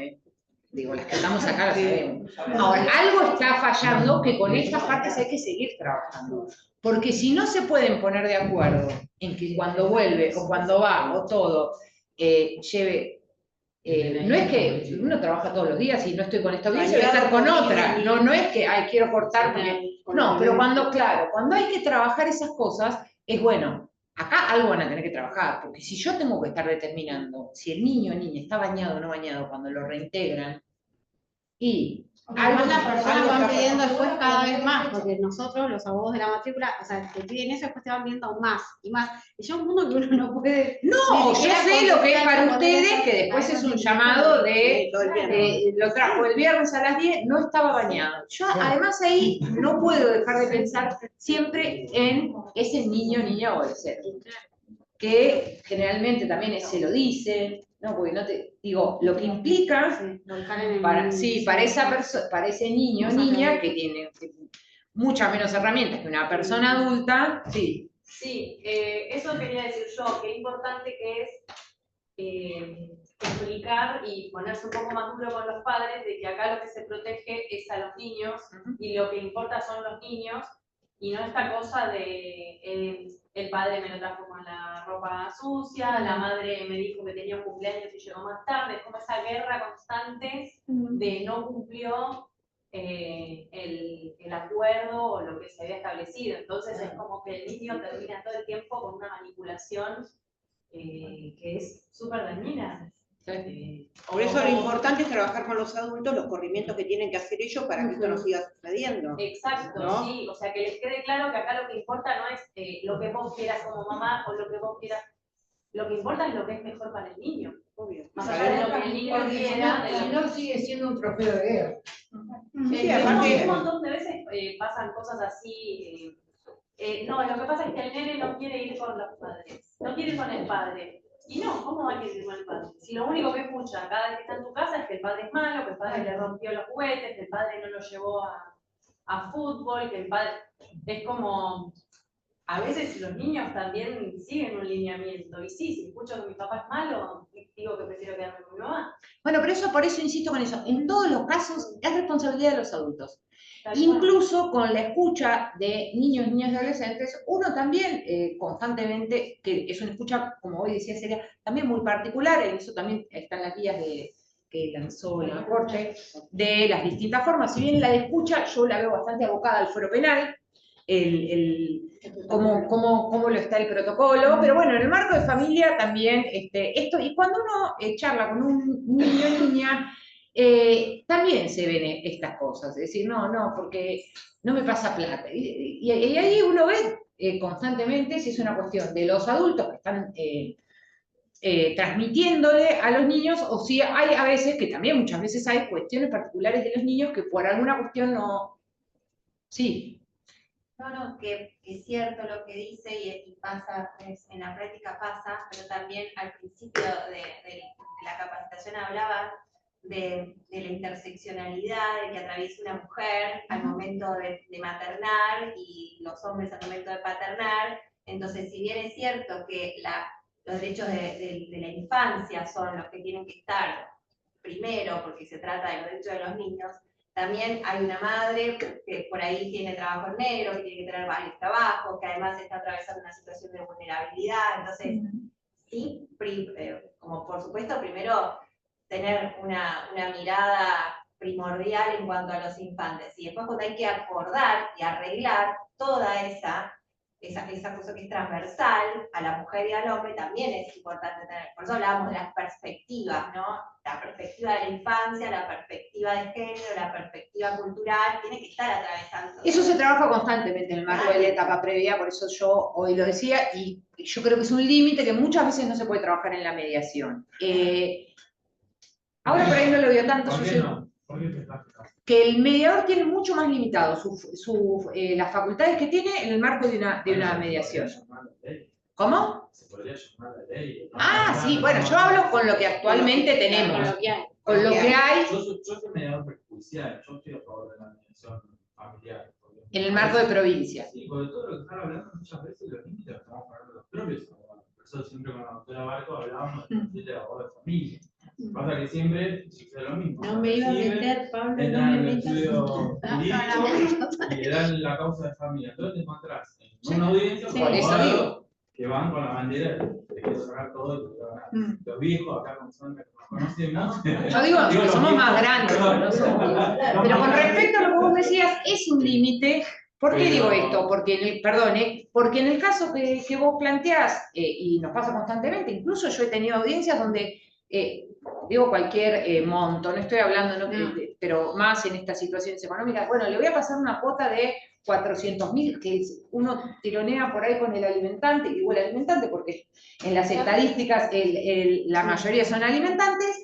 digo, las que estamos acá las sabemos. Ahora, algo está fallando que con estas partes hay que seguir trabajando. Porque si no se pueden poner de acuerdo en que cuando vuelve o cuando va o todo lleve no es que uno trabaja todos los días y no estoy con esta audiencia, voy a estar con otra. No es que, ay, quiero cortar porque... No, pero cuando hay que trabajar esas cosas, es bueno, acá algo van a tener que trabajar, porque si yo tengo que estar determinando si el niño o niña está bañado o no bañado cuando lo reintegran, y Además, las personas algo van que- pidiendo después cada vez más, porque nosotros, los abogados de la matrícula, o sea, te piden eso, después te van pidiendo aún más y más. Y llega un mundo que uno no puede. no, ni yo siquiera sé lo que es considerar para poner ustedes, eso que después a es esos un niños. llamado de, Sí, todo el viernes. lo trajo el viernes a las 10, no estaba bañado. Yo además ahí no puedo dejar de pensar siempre en ese niño, niña o adolescente, que generalmente también se lo dicen, ¿no? Porque no te digo, lo que implica Sí, volcar en el- para ese niño o niña que tiene muchas menos herramientas que una persona adulta, sí. Sí, eso quería decir yo, qué importante que es explicar y ponerse un poco más duro con los padres de que acá lo que se protege es a los niños y lo que importa son los niños y no esta cosa de el padre me lo trajo con la ropa sucia, la madre me dijo que tenía un cumpleaños y llegó más tarde, es como esa guerra constante de no cumplió el acuerdo o lo que se había establecido. Entonces es como que el niño termina todo el tiempo con una manipulación que es súper dañina. Por eso lo importante es trabajar con los adultos, los corrimientos que tienen que hacer ellos para que esto no siga sucediendo. Exacto, ¿No? sí. O sea, que les quede claro que acá lo que importa no es lo que vos quieras como mamá o lo que vos quieras. Lo que importa es lo que es mejor para el niño. Obvio. Más allá de lo que el niño Porque quiera. si no sigue siendo un trofeo de guerra. Sí, aparte- Un montón de veces pasan cosas así. No, lo que pasa es que el nene no quiere ir con los padres, no quiere ir con el padre. Y no, ¿cómo va a querer ir con el padre? Si lo único que escucha cada vez que está en tu casa es que el padre es malo, que el padre le rompió los juguetes, que el padre no lo llevó a fútbol, que el padre... Es como... A veces los niños también siguen un lineamiento. Y sí, si escucho que mi papá es malo, digo que prefiero quedarme con mi mamá. Bueno, por eso insisto con eso. En todos los casos es responsabilidad de los adultos. Tal cual. Incluso con la escucha de niños, niñas y adolescentes, uno también constantemente, que es una escucha, como hoy decía Celia, también muy particular, y eso también está en las guías que lanzó la Corte, de las distintas formas. Si bien la de escucha yo la veo bastante abocada al fuero penal, cómo lo está el protocolo, pero bueno, en el marco de familia también, esto, y cuando uno charla con un niño o niña, también se ven estas cosas, es decir, no, porque no me pasa plata. Y ahí uno ve constantemente si es una cuestión de los adultos que están transmitiéndole a los niños, o si hay a veces, que también muchas veces hay cuestiones particulares de los niños que por alguna cuestión no... Sí. No, que es cierto lo que dice y pasa, en la práctica pasa, pero también al principio de la capacitación hablaba de la interseccionalidad, de que atraviesa una mujer al momento de maternar y los hombres al momento de paternar. Entonces, si bien es cierto que los derechos de la infancia son los que tienen que estar primero, porque se trata de los derechos de los niños, también hay una madre que por ahí tiene trabajo en negro, que tiene que tener varios trabajos, que además está atravesando una situación de vulnerabilidad. Entonces, sí, como por supuesto, primero tener una mirada primordial en cuanto a los infantes. Y después cuando hay que acordar y arreglar toda esa cosa que es transversal a la mujer y al hombre, también es importante tener. Por eso hablábamos de las perspectivas, ¿no? La perspectiva de la infancia, la perspectiva de género, la perspectiva cultural, tiene que estar atravesando. Eso se trabaja constantemente en el marco de la etapa previa, por eso yo hoy lo decía, y yo creo que es un límite que muchas veces no se puede trabajar en la mediación. Ahora por ahí no lo veo tanto. ¿Por qué no? ¿Por qué te estás quejando? Que el mediador tiene mucho más limitado las facultades que tiene en el marco de una mediación. ¿Cómo? Se podría llamar la ley. Ah, sí, bueno, yo hablo con lo que actualmente tenemos, con lo que hay Yo soy mediador perjudicial, yo estoy a favor de la mediación familiar. en el marco de provincia. Sí, porque todo lo que están hablando muchas veces los límites los estamos pagando los propios abogados. Por eso siempre con la doctora Barco hablábamos del perfil de abogado de familia. Pasa que siempre sucede lo mismo. No me iba a meter, Pablo, no Entran me en el metas. estudio jurídico y le dan la causa de familia. Entonces te encontrás en una audiencia con Por eso abogados digo. que van con la bandera de quiero sacar todo y quiero ganar. Los viejos acá como son, nos conocen, ¿no? Yo digo que los somos más viejos, grandes, perdón, no somos. Pero con respecto a lo que vos decías, es un límite. ¿Por qué digo esto? Porque porque en el caso que vos planteás, y nos pasa constantemente, incluso yo he tenido audiencias donde, digo cualquier monto, no estoy hablando, pero más en estas situaciones económicas, bueno, le voy a pasar una cuota de 400.000, que uno tironea por ahí con el alimentante, digo el alimentante porque en las estadísticas la mayoría son alimentantes,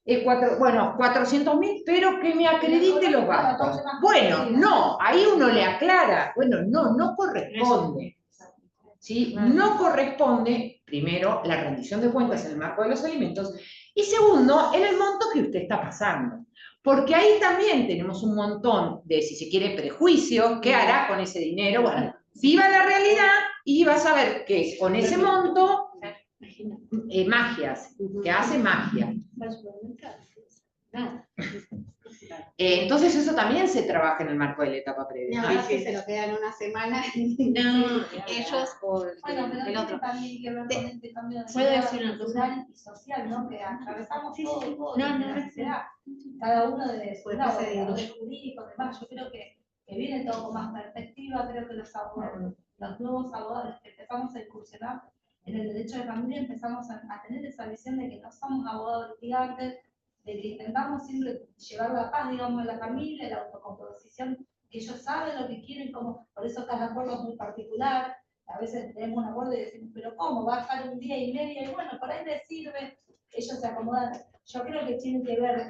400.000, pero que me acredite los gastos. Bueno, no, ahí uno le aclara, bueno, no corresponde. ¿Sí? No corresponde, primero, la rendición de cuentas en el marco de los alimentos, y segundo, en el monto que usted está pasando. Porque ahí también tenemos un montón de, si se quiere, prejuicios. ¿Qué hará con ese dinero? Bueno, viva la realidad y vas a ver que con ese monto, magias, que hace magia. Entonces eso también se trabaja en el marco de la etapa previa. No, es que se lo quedan una semana ellos o el otro. También que ver con este cambio de ¿Puedo decir una cosa? cultural y social, ¿no? Que atravesamos todo No, la sociedad. Cada uno de su lado, de jurídicos, demás. Yo creo que viene todo con más perspectiva. Creo que los abogados, los nuevos abogados que empezamos a incursionar en el derecho de familia, empezamos a tener esa visión de que no somos abogados litigantes, de que intentamos siempre llevar la paz, digamos, a la familia, la autocomposición, que ellos saben lo que quieren, como, por eso cada acuerdo es muy particular. A veces tenemos un acuerdo y decimos, pero ¿cómo? Va a estar un día y medio, y bueno, por ahí les sirve, ellos se acomodan. Yo creo que tiene que ver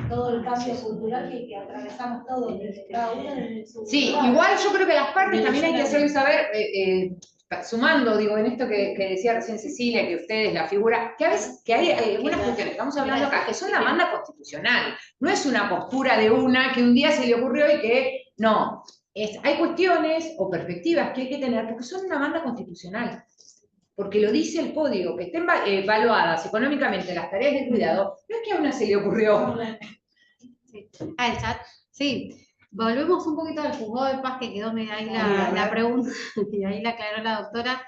todo el cambio cultural que atravesamos todos, desde cada uno en su Sí, lugar. igual yo creo que las partes también hay que hacerles saber, sumando, digo, en esto que decía recién Cecilia, que ustedes, la figura, que a veces que hay algunas cuestiones que estamos hablando acá, que son la demanda constitucional, no es una postura de una que un día se le ocurrió y que, no, hay cuestiones o perspectivas que hay que tener, porque son una demanda constitucional, porque lo dice el código, que estén evaluadas económicamente las tareas de cuidado, no es que a una se le ocurrió. Sí. El chat, sí. Volvemos un poquito al juzgado de paz que quedó ahí la pregunta, y ahí la aclaró la doctora.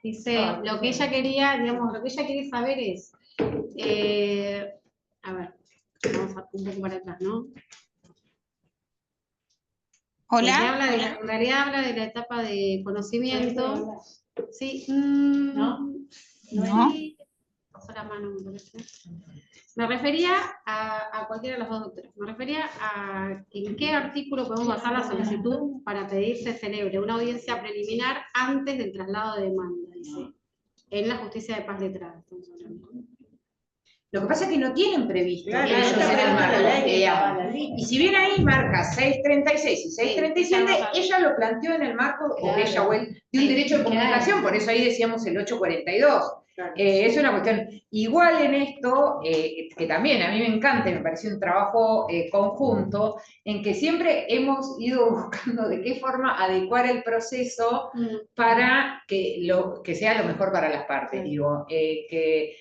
Dice, lo que ella quería, digamos, lo que ella quiere saber es, a ver, vamos un poco para atrás, ¿no? Hola. En realidad habla de la etapa de conocimiento. Sí, ¿No? No. Pasó la mano, me parece. Me refería a cualquiera de las dos doctoras. Me refería a en qué artículo podemos basar la solicitud para pedir se celebre una audiencia preliminar antes del traslado de demanda, dice. En la justicia de paz letrada, estamos hablando. Lo que pasa es que no tienen previsto Claro, ellos está en el marcado marco, la ley, digamos. Y si bien ahí marca 636 y 637, ella lo planteó en el marco, o ella o él, de un derecho de comunicación, por eso ahí decíamos el 842. Es una cuestión. Igual en esto, que también a mí me encanta, me pareció un trabajo conjunto, en que siempre hemos ido buscando de qué forma adecuar el proceso para que sea lo mejor para las partes. Digo, que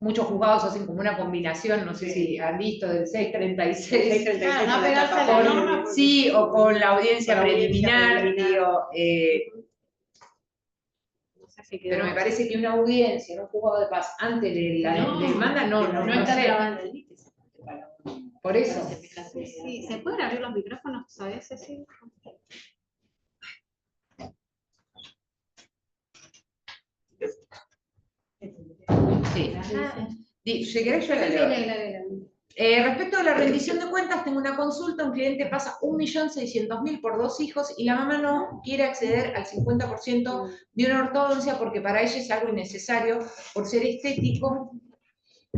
muchos juzgados hacen como una combinación, no sé si han visto, del 636. No pegarse a la norma. Sí, o con la audiencia preliminar, digo. Pero me parece que una audiencia en un juzgado de paz antes de la demanda no está sé. grabando el límite. Por eso. Sí, ¿se pueden abrir los micrófonos? ¿Sabes, Ceci? Sí. Si querés yo la leo. Respecto a la rendición de cuentas, tengo una consulta, un cliente pasa 1.600.000 por 2 hijos y la mamá no quiere acceder al 50% de una ortodoncia porque para ella es algo innecesario por ser estético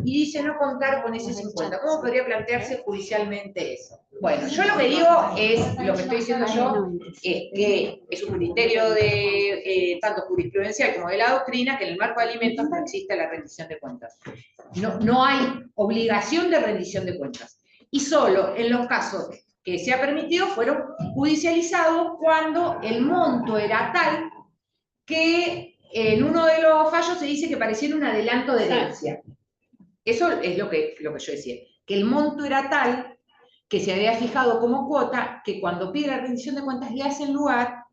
y dice no contar con ese 50%. ¿Cómo podría plantearse judicialmente eso? Bueno, yo lo que digo es, lo que estoy diciendo yo, es que es un criterio de tanto jurisprudencial como de la doctrina que en el marco de alimentos no existe la rendición de cuentas. No hay obligación de rendición de cuentas. Y solo en los casos que se ha permitido fueron judicializados cuando el monto era tal que en uno de los fallos se dice que pareciera un adelanto de herencia. Eso es lo que yo decía, que el monto era tal que se había fijado como cuota que cuando pide la rendición de cuentas le hacen lugar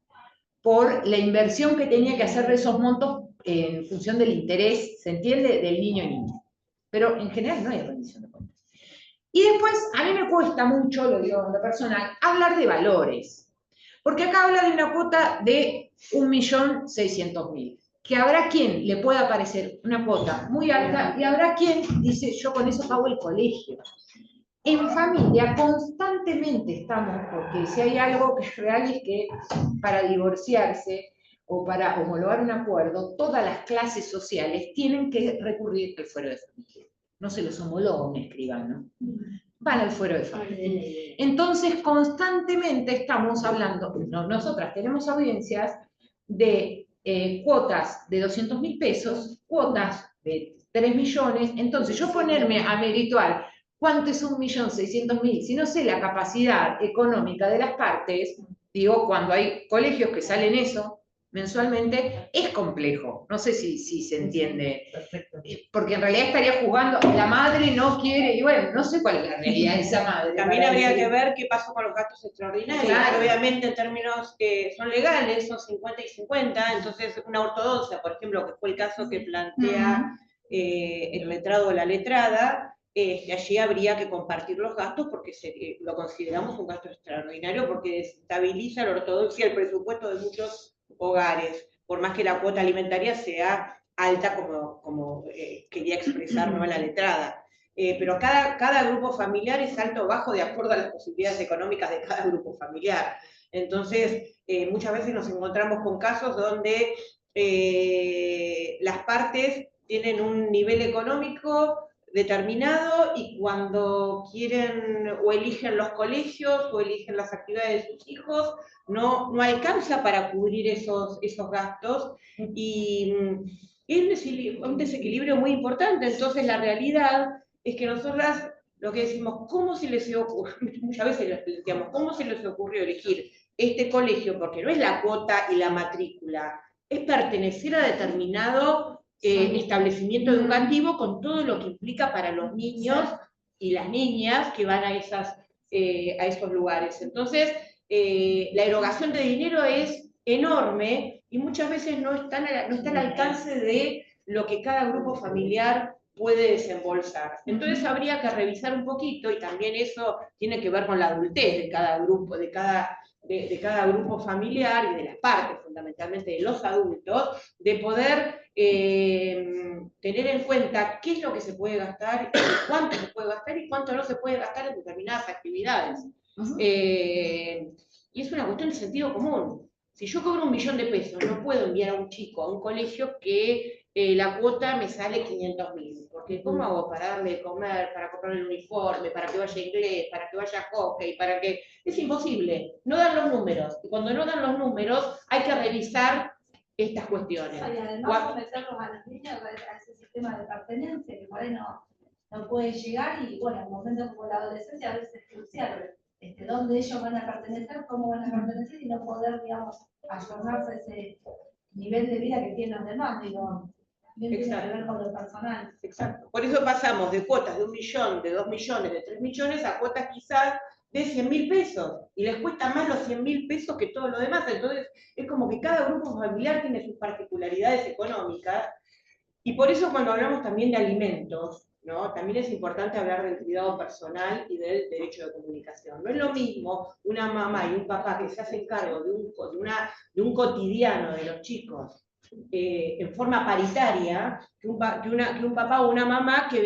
por la inversión que tenía que hacer de esos montos en función del interés, ¿se entiende?, del niño o niña. Pero en general no hay rendición de cuentas. Y después, a mí me cuesta mucho, lo digo en lo personal, hablar de valores. Porque acá habla de una cuota de 1.600.000, que habrá quien le pueda parecer una cuota muy alta y habrá quien dice, yo con eso pago el colegio. En familia constantemente estamos, porque si hay algo que es real es que para divorciarse o para homologar un acuerdo, todas las clases sociales tienen que recurrir al fuero de familia. No se los homologa un escribano, van al fuero de familia. Entonces, constantemente estamos hablando, nosotras tenemos audiencias de cuotas de 200.000 pesos, cuotas de 3 millones, entonces yo ponerme a merituar ¿cuánto es 1.600.000? Si no sé la capacidad económica de las partes, digo, cuando hay colegios que salen eso mensualmente, es complejo. No sé si se entiende. Perfecto. Porque en realidad estaría jugando, la madre no quiere, y bueno, no sé cuál es la realidad de esa madre. También habría que ver qué pasó con los gastos extraordinarios. Claro. Obviamente en términos que son legales, son 50 y 50, entonces una ortodoncia, por ejemplo, que fue el caso que plantea el letrado o la letrada, allí habría que compartir los gastos porque lo consideramos un gasto extraordinario porque desestabiliza la ortodoxia, el presupuesto de muchos hogares, por más que la cuota alimentaria sea alta como quería expresar ¿no? la letrada. Pero cada grupo familiar es alto o bajo de acuerdo a las posibilidades económicas de cada grupo familiar. Entonces, muchas veces nos encontramos con casos donde las partes tienen un nivel económico determinado y cuando quieren o eligen los colegios o eligen las actividades de sus hijos, no alcanza para cubrir esos gastos y es un desequilibrio muy importante. Entonces la realidad es que nosotras lo que decimos, ¿cómo se les ocurrió? Muchas veces les planteamos, ¿cómo se les ocurrió elegir este colegio? Porque no es la cuota y la matrícula, es pertenecer a determinado establecimiento educativo con todo lo que implica para los niños y las niñas que van a esos lugares. Entonces, la erogación de dinero es enorme y muchas veces no está al alcance de lo que cada grupo familiar puede desembolsar. Entonces habría que revisar un poquito, y también eso tiene que ver con la adultez de cada grupo, de cada grupo familiar y de las partes, fundamentalmente de los adultos, de poder tener en cuenta qué es lo que se puede gastar, cuánto se puede gastar y cuánto no se puede gastar en determinadas actividades. Y es una cuestión de sentido común. Si yo cobro 1.000.000 de pesos, no puedo enviar a un chico a un colegio que la cuota me sale 500.000, porque ¿cómo hago para darle de comer, para comprarle el uniforme, para que vaya a inglés, para que vaya a hockey, para que... Es imposible, no dan los números, y cuando no dan los números hay que revisar estas cuestiones. Y además someterlos a las niñas a ese sistema de pertenencia, que por ahí no puede llegar, y bueno, en momentos como la adolescencia a veces es crucial, dónde ellos van a pertenecer, cómo van a pertenecer, y no poder, digamos, ayornarse a ese nivel de vida que tienen los demás, digo. Tiene que ver con lo personal. Exacto. Por eso pasamos de cuotas de 1.000.000, de 2 millones, de 3 millones a cuotas quizás de 100.000 pesos. Y les cuesta más los 100.000 pesos que todo lo demás. Entonces es como que cada grupo familiar tiene sus particularidades económicas. Y por eso cuando hablamos también de alimentos, ¿no? También es importante hablar del cuidado personal y del derecho de comunicación. No es lo mismo una mamá y un papá que se hacen cargo de un cotidiano de los chicos en forma paritaria que un papá o una mamá que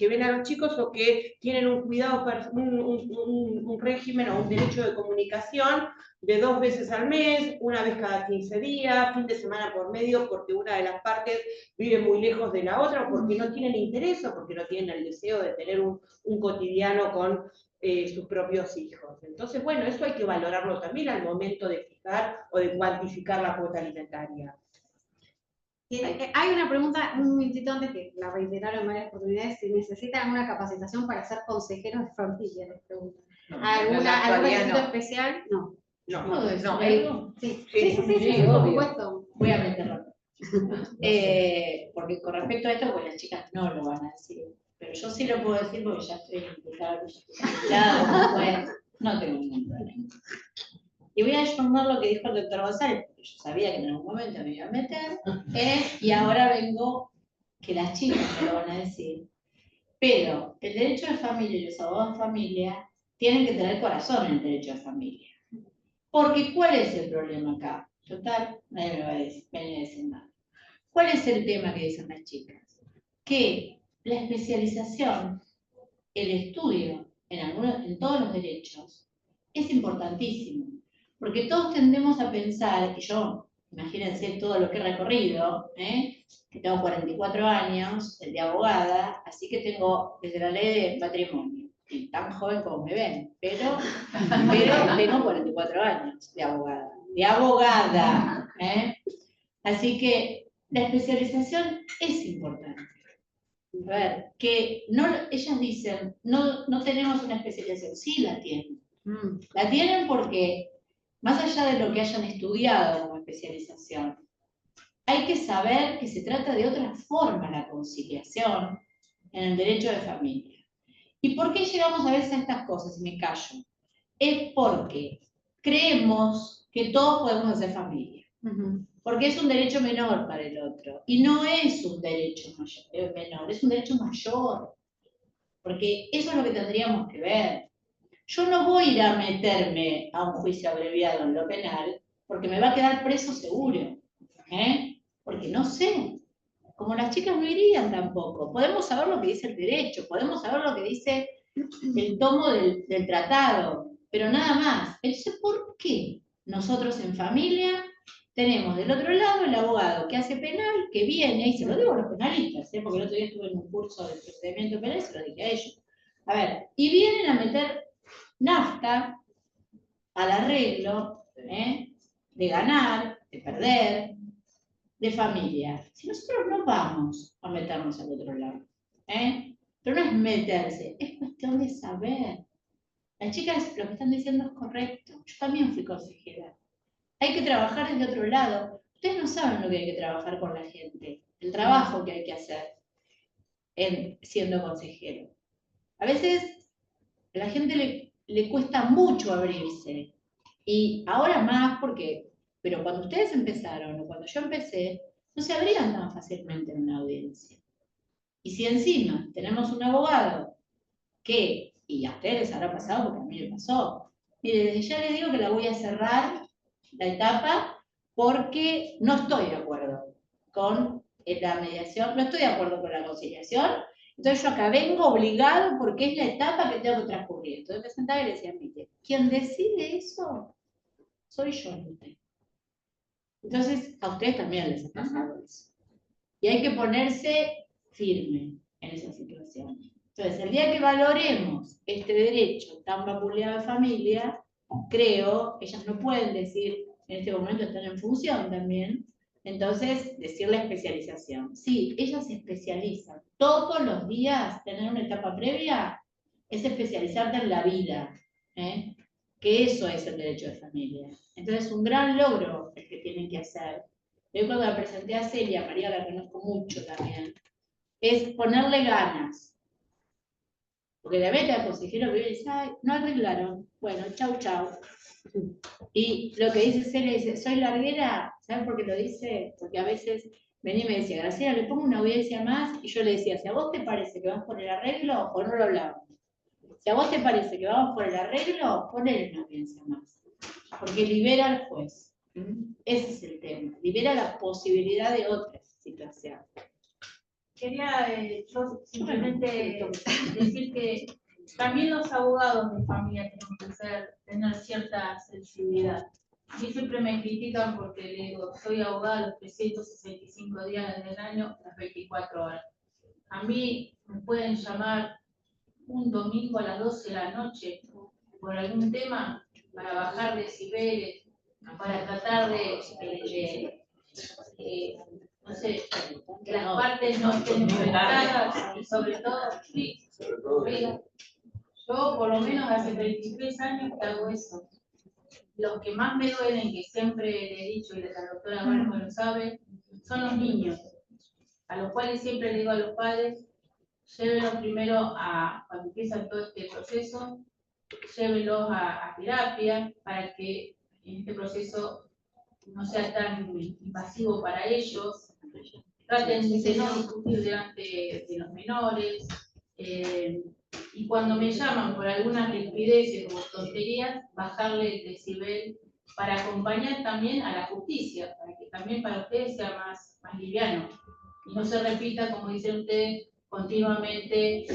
ven a los chicos o que tienen un cuidado, un régimen o un derecho de comunicación de 2 veces al mes, una vez cada 15 días, fin de semana por medio, porque una de las partes vive muy lejos de la otra, o porque no tienen interés o porque no tienen el deseo de tener un cotidiano con sus propios hijos. Entonces, bueno, eso hay que valorarlo también al momento de fijar o de cuantificar la cuota alimentaria. Hay una pregunta un minutito antes que la reiteraron en varias oportunidades, si necesitan alguna capacitación para ser consejeros de familia, les pregunto. ¿Algún requisito especial? No. Sí, por supuesto. Voy a meterlo. Porque con respecto a esto, pues las chicas no lo van a decir. Pero yo sí lo puedo decir porque ya estoy implicada, pues no tengo ningún problema. Y voy a sumar lo que dijo el doctor González, porque yo sabía que en algún momento me iba a meter, y ahora vengo, que las chicas me lo van a decir. Pero el derecho de familia y los abogados de familia tienen que tener corazón en el derecho de familia. Porque ¿cuál es el problema acá? Total, nadie me va a venir a decir nada. ¿Cuál es el tema que dicen las chicas? Que la especialización, el estudio en todos los derechos, es importantísimo. Porque todos tendemos a pensar, y yo, imagínense todo lo que he recorrido, que tengo 44 años, de abogada, así que tengo desde la ley de patrimonio, y tan joven como me ven, pero tengo 44 años de abogada, Así que la especialización es importante. A ver, que no, ellas dicen, no tenemos una especialización, sí la tienen. La tienen porque, más allá de lo que hayan estudiado como especialización, hay que saber que se trata de otra forma la conciliación en el derecho de familia. ¿Y por qué llegamos a veces a estas cosas? Y me callo. Es porque creemos que todos podemos hacer familia. Porque es un derecho menor para el otro. Y no es un derecho menor, es un derecho mayor. Porque eso es lo que tendríamos que ver. Yo no voy a ir a meterme a un juicio abreviado en lo penal porque me va a quedar preso seguro. Porque no sé. Como las chicas no irían tampoco. Podemos saber lo que dice el derecho, podemos saber lo que dice el tomo del tratado, pero nada más. Entonces, ¿por qué nosotros en familia tenemos del otro lado el abogado que hace penal, que viene, y se lo digo a los penalistas, porque el otro día estuve en un curso de procedimiento penal y se lo dije a ellos. A ver, y vienen a meter nafta al arreglo de ganar, de perder, de familia. Si nosotros no vamos a meternos al otro lado, pero no es meterse, es cuestión de saber. Las chicas lo que están diciendo es correcto. Yo también fui consejera. Hay que trabajar desde otro lado. Ustedes no saben lo que hay que trabajar con la gente, el trabajo que hay que hacer siendo consejero. A veces a la gente le cuesta mucho abrirse. Y ahora más pero cuando ustedes empezaron o cuando yo empecé, no se abrían tan fácilmente en una audiencia. Y si encima tenemos un abogado y a ustedes les habrá pasado porque a mí me pasó, mire, desde ya les digo que la voy a cerrar la etapa porque no estoy de acuerdo con la mediación, no estoy de acuerdo con la conciliación, entonces yo acá vengo obligado porque es la etapa que tengo que transcurrir. Entonces me sentaba y le decía, mire, quien decide eso soy yo, no usted. Entonces a ustedes también les ha pasado eso. Y hay que ponerse firme en esa situación. Entonces, el día que valoremos este derecho tan vapuleado de familia, creo, ellas no pueden decir, en este momento están en función también, entonces decir la especialización. Sí, ellas se especializan. Todos los días tener una etapa previa es especializarte en la vida, que eso es el derecho de familia. Entonces, un gran logro el que tienen que hacer. Yo cuando la presenté a Celia, María la conozco mucho también, es ponerle ganas. Porque de repente el consejero vive y dice, ay, no arreglaron. Bueno, chau, chau. Y lo que dice Celia, dice, soy larguera, ¿saben por qué lo dice? Porque a veces venía y me decía, Graciela, le pongo una audiencia más, y yo le decía, si a vos te parece que vas por el arreglo, o no lo hablamos. Si a vos te parece que vamos por el arreglo, ponle una audiencia más. Porque libera al juez. Ese es el tema. Libera la posibilidad de otras situaciones. Quería yo simplemente decir que también los abogados de familia tenemos que tener cierta sensibilidad. A mí siempre me critican porque le digo, soy abogada los 365 días del año, las 24 horas. A mí me pueden llamar un domingo a las 12 de la noche por algún tema para bajar decibeles, para tratar no sé, que las partes no estén enfrentadas y sobre todo, sí, yo por lo menos hace 33 años que hago eso. Los que más me duelen, que siempre le he dicho y la doctora Marco lo sabe, son los niños, a los cuales siempre le digo a los padres, llévenlos primero cuando empiezan todo este proceso, llévenlos a terapia para que en este proceso no sea tan invasivo para ellos. Traten de no discutir delante de los menores. Y cuando me llaman por algunas rispideces o tonterías, bajarle el decibel para acompañar también a la justicia, para que también para ustedes sea más liviano. Y no se repita, como dicen ustedes, continuamente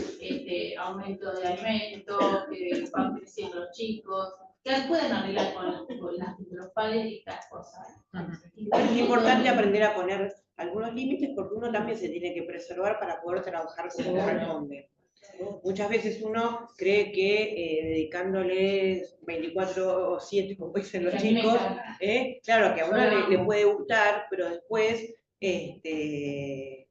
aumento de alimentos, que van creciendo los chicos, que pueden arreglar con los padres y estas cosas. Es importante aprender a poner algunos límites porque uno también se tiene que preservar para poder trabajar como corresponde. Muchas veces uno cree que dedicándoles 24/7, como dicen los chicos, claro que a uno le puede gustar, pero después tiene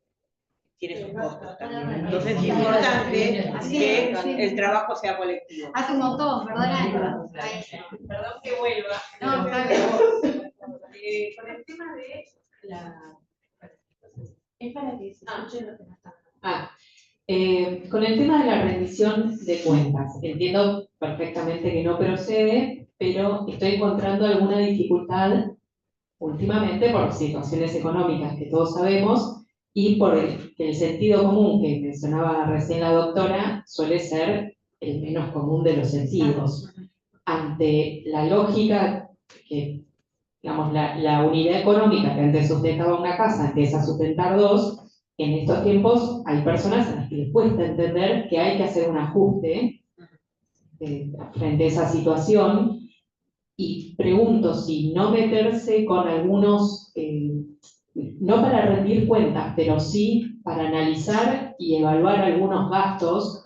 sus costos también. Entonces es importante que el trabajo sea colectivo. Hace un montón, perdona. Perdón que vuelva. No, está bien. Con el tema de la... Es para que se escuchen lo que nos están con el tema de la rendición de cuentas, entiendo perfectamente que no procede, pero estoy encontrando alguna dificultad últimamente por situaciones económicas que todos sabemos y por el sentido común que mencionaba recién la doctora suele ser el menos común de los sentidos. Ante la lógica que, digamos, la unidad económica que antes sustentaba una casa empieza a sustentar dos, en estos tiempos hay personas a las que les cuesta entender que hay que hacer un ajuste frente a esa situación y pregunto si no meterse con algunos, no para rendir cuentas, pero sí para analizar y evaluar algunos gastos,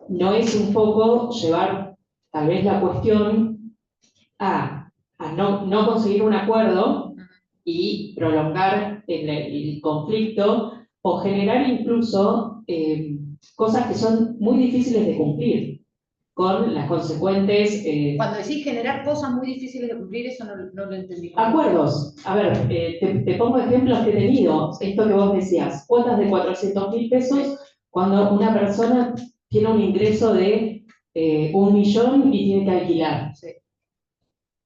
no es un poco llevar tal vez la cuestión a no conseguir un acuerdo y prolongar el conflicto o generar incluso cosas que son muy difíciles de cumplir con las consecuentes... Cuando decís generar cosas muy difíciles de cumplir, eso no lo entendí. Acuerdos. A ver, te pongo ejemplos que he tenido. Esto que vos decías, cuotas de 400.000 pesos cuando una persona tiene un ingreso de 1 millón y tiene que alquilar. Sí.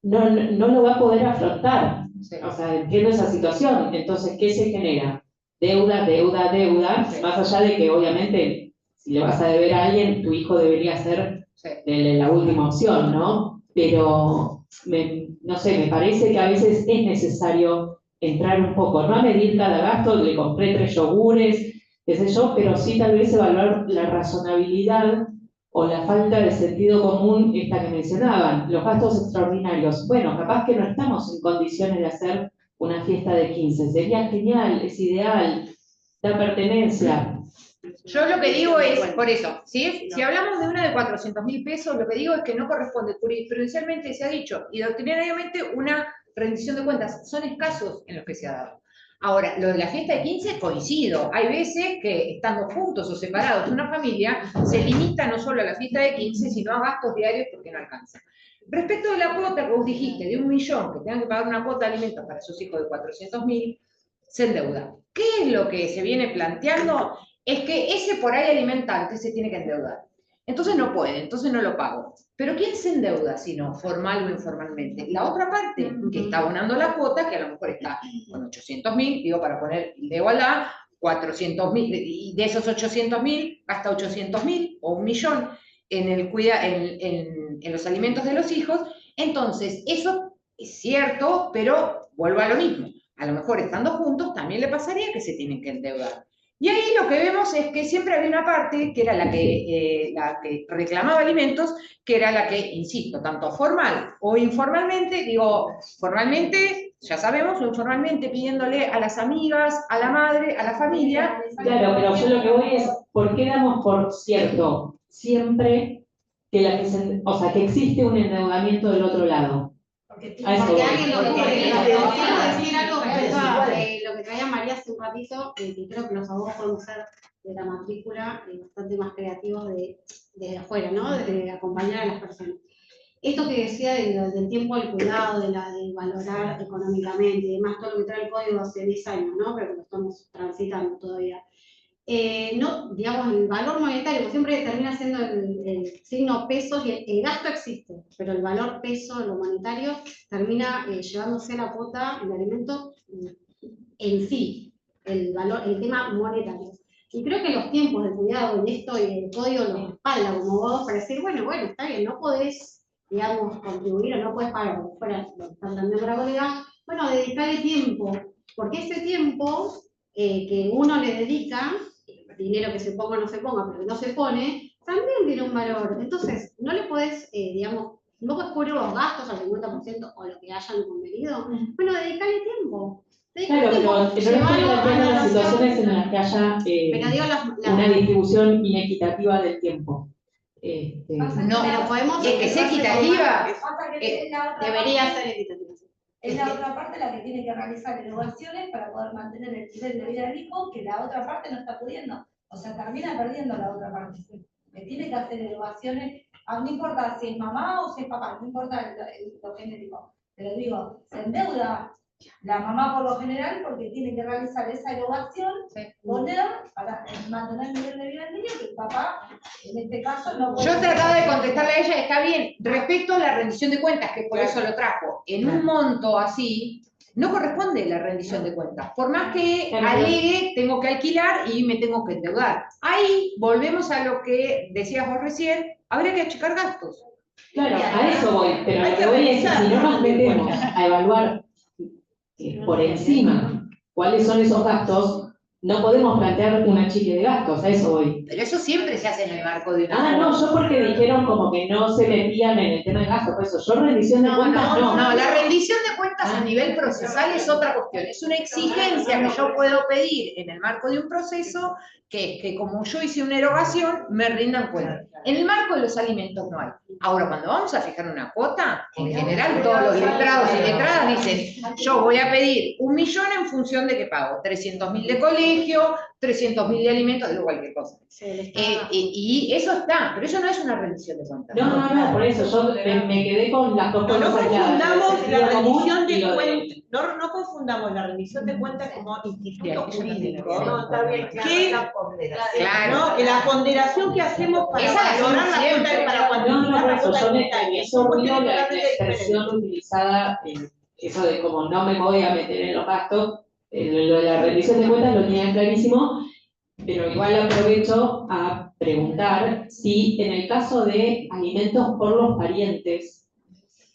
No lo va a poder afrontar. Sí. O sea, entiendo esa situación. Entonces, ¿qué se genera? Deuda, deuda, deuda. Sí. Más allá de que, obviamente, si le vas a deber a alguien, tu hijo debería ser la última opción, ¿no? Pero, no sé, me parece que a veces es necesario entrar un poco, no a medir cada gasto, le compré 3 yogures, qué sé yo, pero sí tal vez evaluar la razonabilidad o la falta de sentido común, esta que mencionaban, los gastos extraordinarios. Bueno, capaz que no estamos en condiciones de hacer una fiesta de 15, sería genial, es ideal, da pertenencia. Yo lo que digo es, por eso, ¿sí? Si hablamos de una de 400.000 pesos, lo que digo es que no corresponde, jurisprudencialmente se ha dicho, y doctrinariamente una rendición de cuentas, son escasos en los que se ha dado. Ahora, lo de la fiesta de 15 coincido, hay veces que estando juntos o separados una familia, se limita no solo a la fiesta de 15, sino a gastos diarios porque no alcanza. Respecto de la cuota que vos dijiste, de 1 millón, que tengan que pagar una cuota de alimentos para sus hijos de 400.000, se endeuda. ¿Qué es lo que se viene planteando? Es que ese por ahí alimentante se tiene que endeudar. Entonces no puede, entonces no lo pago. Pero ¿quién se endeuda si no, formal o informalmente? La otra parte, que está abonando la cuota, que a lo mejor está con 800.000, digo para poner de igualdad, 400.000, y de esos 800.000, gasta 800.000 o 1 millón en los alimentos de los hijos. Entonces, eso es cierto, pero vuelvo a lo mismo. A lo mejor estando juntos también le pasaría que se tienen que endeudar. Y ahí lo que vemos es que siempre había una parte que era la que reclamaba alimentos, que era la que, insisto, tanto formal o informalmente, digo, formalmente, ya sabemos, o informalmente pidiéndole a las amigas, a la madre, a la familia. Claro, pero yo lo que voy es, ¿por qué damos por cierto siempre que que existe un endeudamiento del otro lado? Porque alguien lo quiero decir algo respecto a lo que traía María hace un ratito, que creo que los abogados podemos ser de la matrícula bastante más creativos de afuera, ¿no? De acompañar a las personas. Esto que decía del tiempo del cuidado, de valorar económicamente, y demás, todo lo que trae el código hace 10 años, ¿no? Pero que lo estamos transitando todavía. no, digamos, el valor monetario, siempre termina siendo el signo pesos, y el gasto existe, pero el valor peso, lo monetario, termina llevándose la cuota, el alimento en sí, el valor, el tema monetario. Y creo que los tiempos de cuidado en esto y el código lo respalda como vos para decir, bueno, está bien, no podés, digamos, contribuir o no podés pagar, fuera, lo están dando la colega, bueno, dedicarle tiempo, porque ese tiempo que uno le dedica, dinero que se ponga o no se ponga, pero que no se pone, también tiene un valor. Entonces, no le podés, digamos, no podés cubrir los gastos al 50% o lo que hayan convenido. Bueno, dedicarle tiempo. Claro, pero no estoy planteando las situaciones en las que haya una distribución inequitativa del tiempo. No, pero podemos que sea equitativa. Debería ser equitativa. Es la otra parte la que tiene que realizar erogaciones para poder mantener el nivel de vida del hijo, que la otra parte no está pudiendo. O sea, termina perdiendo la otra parte. Que tiene que hacer erogaciones, no importa si es mamá o si es papá, no importa lo genético. Pero digo, se endeuda la mamá por lo general porque tiene que realizar esa erogación, poner para mantener el nivel de vida del niño, que el papá, en este caso, no puede. Yo trataba de contestarle a ella, está bien, respecto a la rendición de cuentas, que por eso lo trajo, en un monto así, no corresponde la rendición de cuentas. Por más que alegue, tengo que alquilar y me tengo que endeudar. Ahí volvemos a lo que decías vos recién, habría que achicar gastos. Claro, a eso voy, pero lo que voy es que si no nos metemos a evaluar por encima cuáles son esos gastos, no podemos plantear un achique de gastos, a eso voy. Pero eso siempre se hace en el marco de una... no, yo porque dijeron como que no se metían en el tema de gastos, por eso yo rendición de cuentas no. No, la rendición de cuentas a nivel procesal es otra cuestión, es una exigencia que yo puedo pedir en el marco de un proceso que como yo hice una erogación, me rindan cuenta. En el marco de los alimentos no hay. Ahora, cuando vamos a fijar una cuota, en general todos los letrados y letradas dicen, yo voy a pedir 1 millón en función de qué pago, 300.000 de colegio, 300.000 de alimentos, digo cualquier cosa. Y eso está, pero eso no es una rendición de cuentas. No, por eso yo me quedé con las dos cosas aisladas. No confundamos la rendición de cuentas como instituto jurídico. No, está bien, claro. La ponderación que hacemos para valorar la cuenta y para cuantificar la cuota alimentaria. Eso ruido la expresión utilizada, eso de como no me voy a meter en los gastos, lo de la rendición de cuentas lo tenía clarísimo, pero igual aprovecho a preguntar si en el caso de alimentos por los parientes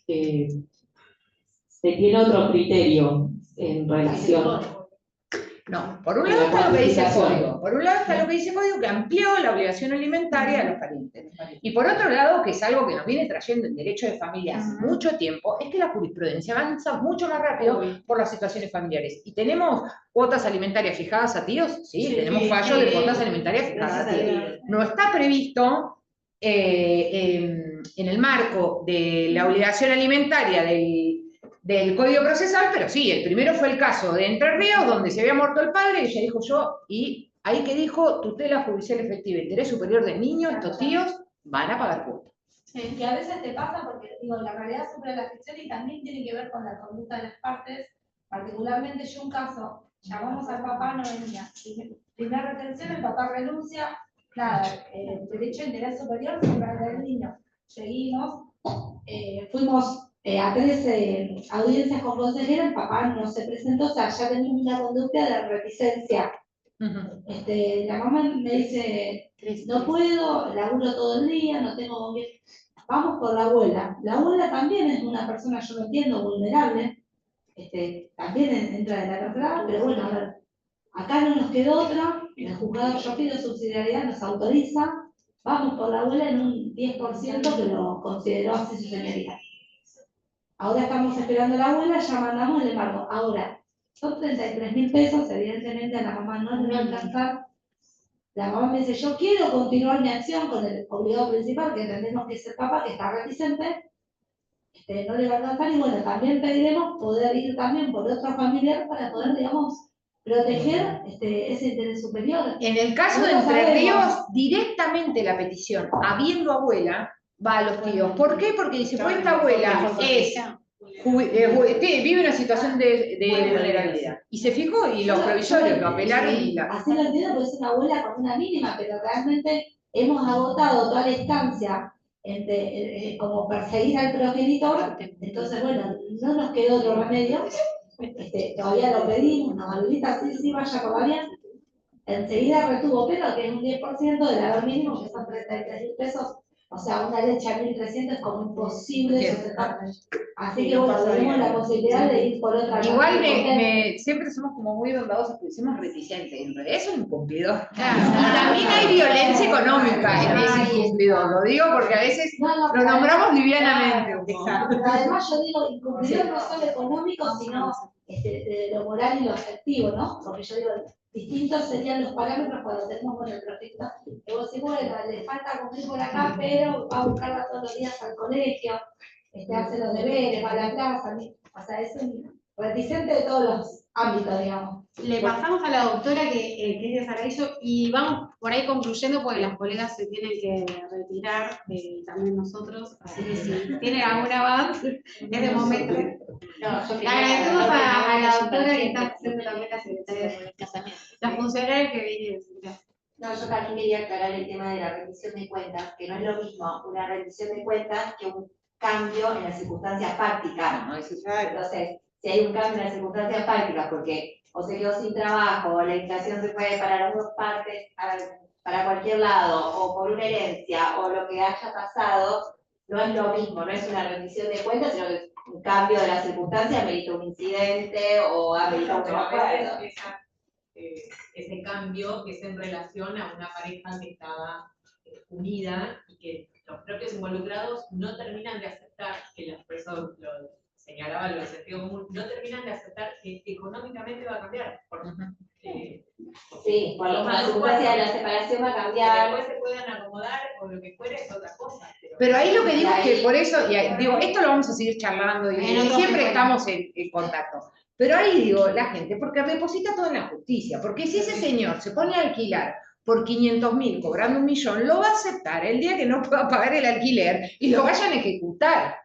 se tiene otro criterio en relación. No, por un lado está lo que dice el código. Por un lado está lo que dice el código que amplió la obligación alimentaria a los parientes. Y por otro lado, que es algo que nos viene trayendo el derecho de familia hace mucho tiempo, es que la jurisprudencia avanza mucho más rápido por las situaciones familiares. ¿Y tenemos cuotas alimentarias fijadas a tíos? Sí, tenemos fallos de cuotas alimentarias fijadas a tíos. No está previsto en el marco de la obligación alimentaria del Código Procesal, pero sí, el primero fue el caso de Entre Ríos, donde se había muerto el padre, y ella dijo yo, y ahí que dijo, tutela judicial efectiva, interés superior del niño, estos tíos van a pagar cuota. Sí, que a veces te pasa porque, digo, la realidad supera la ficción y también tiene que ver con la conducta de las partes. Particularmente yo un caso, llamamos al papá, no venía. Primera retención, el papá renuncia, nada, derecho a interés superior sobre el del niño. Seguimos, fuimos a 3 audiencias con consejera, el papá no se presentó, o sea, ya teníamos una conducta de reticencia. La mamá me dice, no puedo, laburo todo el día, no tengo con qué. Vamos por la abuela. La abuela también es una persona, yo lo entiendo, vulnerable, también entra en la tercera, pero bueno, a ver, acá no nos quedó otra, el juzgado yo pido subsidiariedad, nos autoriza, vamos por la abuela en un 10% que lo consideró así su señoría. Ahora estamos esperando a la abuela, ya mandamos el embargo. Ahora, son 33.000 pesos, evidentemente a la mamá no le va a alcanzar. La mamá me dice, yo quiero continuar mi acción con el obligado principal, que entendemos que es el papá, que está reticente, no le va a alcanzar, y bueno, también pediremos poder ir también por otro familiar para poder, digamos, proteger ese interés superior. En el caso de Entre Ríos, directamente la petición, habiendo abuela, va a los tíos. ¿Por qué? Porque dice, pues esta abuela es vive una situación de vulnerabilidad. Y se fijó, y los provisorios lo apelaron. Y así lo entiendo, porque es una abuela con una mínima, pero realmente hemos agotado toda la instancia como perseguir al progenitor. Entonces, bueno, no nos quedó otro remedio. Todavía lo pedimos, nos habilita, sí, vaya por la vía. Enseguida retuvo, pero que es un 10% del valor mínimo, que son 33.000 pesos. O sea, una leche a 1.300 es como imposible sustentar. Así que bueno, tenemos la posibilidad de ir por otra. Igual siempre somos como muy bondadosos, porque somos reticentes. En realidad es un incumplidor. Y también hay violencia económica en ese incumplidor. Lo digo porque a veces lo nombramos livianamente. Además, yo digo, incumplidor no solo económico, sino de lo moral y lo afectivo, ¿no? Porque yo digo, distintos serían los parámetros cuando tenemos con el proyecto. Que vos decís, bueno, le falta cumplir por acá, pero va a buscarla todos los días al colegio, hace los deberes, va a la plaza. O sea, es un reticente de todos los ámbitos, digamos. Le pasamos a la doctora que es de Saraillo y vamos por ahí concluyendo porque las colegas se tienen que retirar, también nosotros, así que si tienen alguna más, es de momento. Le agradecemos a la doctora que está haciendo también la secretaria de la funcionaria que viene. No, yo también quería aclarar el tema de la rendición de cuentas, que no es lo mismo una rendición de cuentas que un cambio en las circunstancias prácticas. Entonces, si hay un cambio en las circunstancias prácticas, porque o se quedó sin trabajo, o la inflación se fue para las dos partes, para cualquier lado, o por una herencia, o lo que haya pasado, no es lo mismo, no es una rendición de cuentas, sino que es un cambio de las circunstancias, amerita un incidente, o amerita un acuerdo. Ese cambio que es en relación a una pareja que estaba unida y que los propios involucrados no terminan de aceptar, que las personas lo señalaban los sentidos común, no terminan de aceptar que económicamente va a cambiar. Sí, cuando la circunstancia de la separación va a cambiar. Después se puedan acomodar o lo que fuera es otra cosa. Pero ahí lo que digo es que por eso, digo, esto lo vamos a seguir charlando y siempre estamos en contacto. Pero ahí digo, la gente, porque deposita todo en la justicia, porque si ese señor se pone a alquilar por 500.000 cobrando 1.000.000, lo va a aceptar el día que no pueda pagar el alquiler y lo vayan a ejecutar.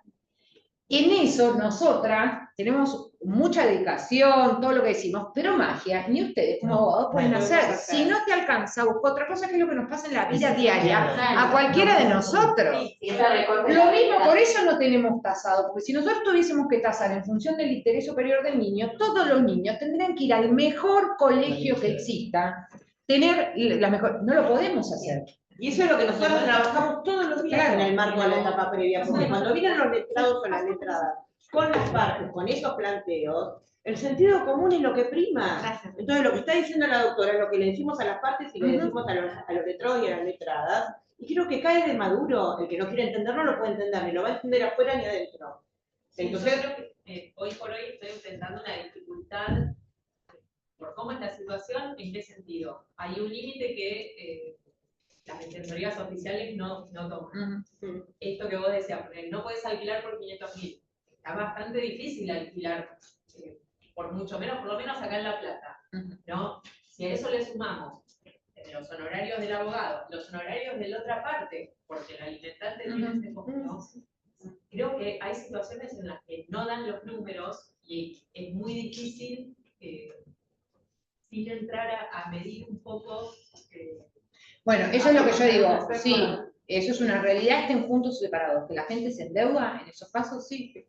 En eso nosotras tenemos mucha dedicación, todo lo que decimos, pero magia, ni ustedes como abogados pueden hacer. Si no te alcanza, busca otra cosa, que es lo que nos pasa en la vida diaria, a cualquiera de nosotros. Lo mismo, por eso no tenemos tasado, porque si nosotros tuviésemos que tasar en función del interés superior del niño, todos los niños tendrían que ir al mejor colegio que exista, tener la mejor, no lo podemos hacer. Y eso es lo que nosotros trabajamos todos los días en el marco de la etapa previa, porque cuando vienen los letrados o las letradas con las partes, con esos planteos, el sentido común es lo que prima. Entonces lo que está diciendo la doctora es lo que le decimos a las partes y le decimos a los letrados y a las letradas, y creo que cae de maduro. El que no quiere entender no lo puede entender, ni lo va a entender afuera ni adentro. Entonces, yo creo que hoy por hoy estoy enfrentando una dificultad por cómo es la situación. ¿En qué sentido? Hay un límite que las defensorías oficiales no toman. Esto que vos decías, porque no puedes alquilar por 500.000. Está bastante difícil alquilar, por mucho menos, por lo menos acá en La Plata, ¿no? Si a eso le sumamos los honorarios del abogado, los honorarios de la otra parte, porque el alimentante tiene ese costo, creo que hay situaciones en las que no dan los números y es muy difícil, sin entrar a medir un poco. Bueno, eso es lo que yo digo, sí, eso es una realidad, estén juntos o separados, que la gente se endeuda en esos casos, sí.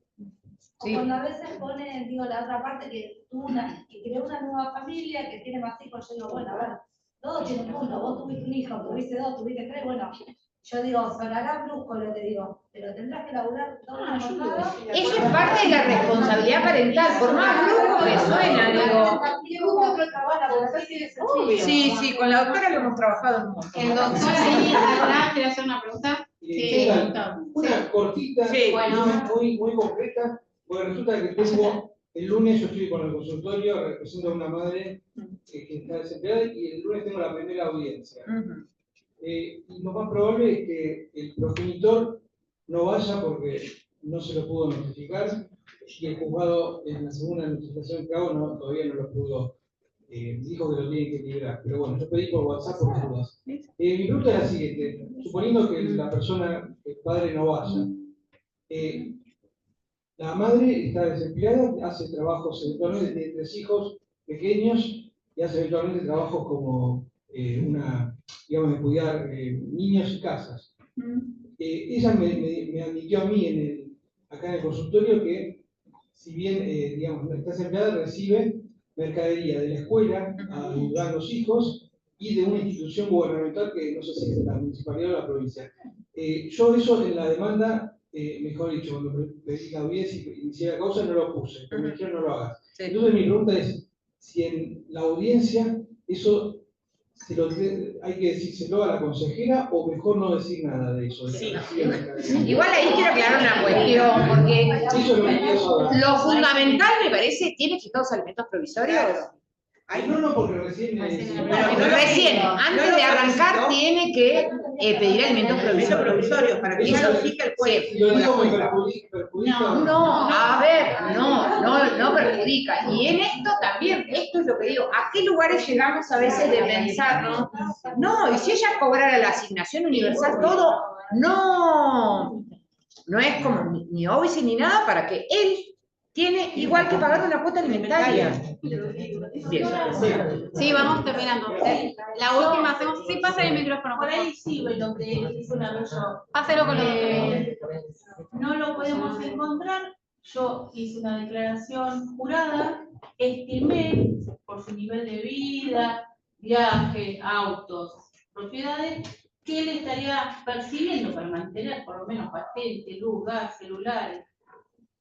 O cuando a veces pone, digo, la otra parte que creó una nueva familia, que tiene más hijos, yo digo, bueno, a ver, todos tienen uno, vos tuviste un hijo, tuviste dos, tuviste tres, bueno, yo digo, sonará brusco lo que digo, pero tendrás que laburar todo el mercado. Eso es parte de la responsabilidad parental, por más brusco que suena, digo. Sí, con la doctora lo hemos trabajado en un montón. El doctor ahí atrás quiere hacer una pregunta. Sí, una cortita, muy concreta, porque resulta que tengo, el lunes yo estoy con el consultorio, represento a una madre que está desempleada y el lunes tengo la primera audiencia. Y lo más probable es que el progenitor no vaya porque no se lo pudo notificar y el juzgado en la segunda notificación que hago todavía no lo pudo, dijo que lo tiene que liberar. Pero bueno, yo pedí por WhatsApp por dudas. Mi pregunta es la siguiente: suponiendo que la persona, el padre no vaya, La madre está desempleada, hace trabajos eventualmente, tiene 3 hijos pequeños y hace eventualmente trabajos como digamos, de cuidar niños y casas. Ella me admitió a mí acá en el consultorio que, si bien digamos, está desempleada, recibe mercadería de la escuela a ayudar a los hijos y de una institución gubernamental que no sé si es la municipalidad o la provincia. Yo eso en la demanda, mejor dicho, cuando pedí la audiencia y inicié la causa, no lo puse, pero me dijeron no lo hagas. Entonces mi pregunta es, si en la audiencia eso hay que decírselo a la consejera o mejor no decir nada de eso. Sí. Igual ahí quiero aclarar una cuestión, porque lo fundamental me parece, ¿tiene fijados alimentos provisorios? Ay, no, porque recién... Recién, antes de arrancar, tiene que pedir alimentos provisorios. Para que ya lo fije el juez. Lo digo me perjudica. No, a ver, no perjudica. Y en esto también, esto es lo que digo, ¿a qué lugares llegamos a veces de pensar, no? No, y si ella cobrara la asignación universal, todo, no es como ni óbice ni nada para que él tiene igual que pagar una cuota alimentaria. Bien. Sí, vamos terminando. La última hacemos. Sí, pasa el micrófono. Por ahí sí, lo que dice una vez yo. Páselo con No lo podemos encontrar. Yo hice una declaración jurada, estimé por su nivel de vida, viaje, autos, propiedades, que él estaría percibiendo para mantener por lo menos patente, luz, gas, celulares,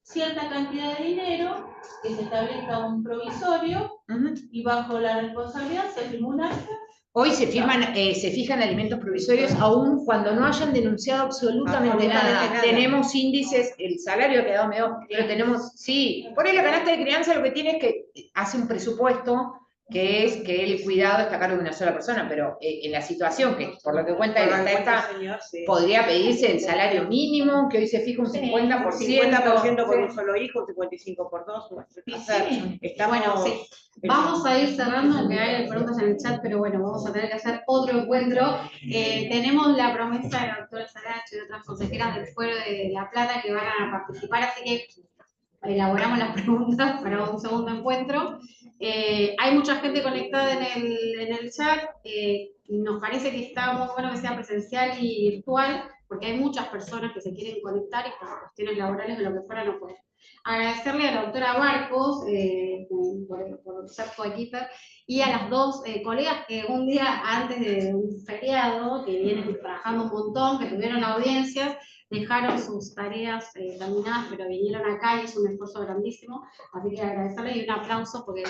cierta cantidad de dinero que se establezca un provisorio y bajo la responsabilidad se firma un acta. Hoy se fijan alimentos provisorios aún cuando no hayan denunciado absolutamente nada. Tenemos índices, el salario ha quedado medio, pero tenemos, sí, por ahí la canasta de crianza lo que tiene es que hace un presupuesto que es que el cuidado está a cargo de una sola persona, pero en la situación que, por lo que cuenta esta, podría pedirse el salario mínimo, que hoy se fija un 50%. 50% por un solo hijo, 55 por dos. Bueno, sí. Vamos a ir cerrando, aunque hay preguntas en el chat, pero bueno, vamos a tener que hacer otro encuentro. Tenemos la promesa de la doctora Saracho y otras consejeras del Fuero de La Plata que van a participar, así que elaboramos las preguntas para un segundo encuentro. Hay mucha gente conectada en el chat. Nos parece que está muy bueno que sea presencial y virtual, porque hay muchas personas que se quieren conectar y por cuestiones laborales o lo que fuera no pueden. Agradecerle a la doctora Barcos por ser coequiper y a las dos colegas que un día antes de un feriado, que vienen trabajando un montón, que tuvieron audiencias, dejaron sus tareas terminadas, pero vinieron acá y es un esfuerzo grandísimo. Así que agradecerles y un aplauso porque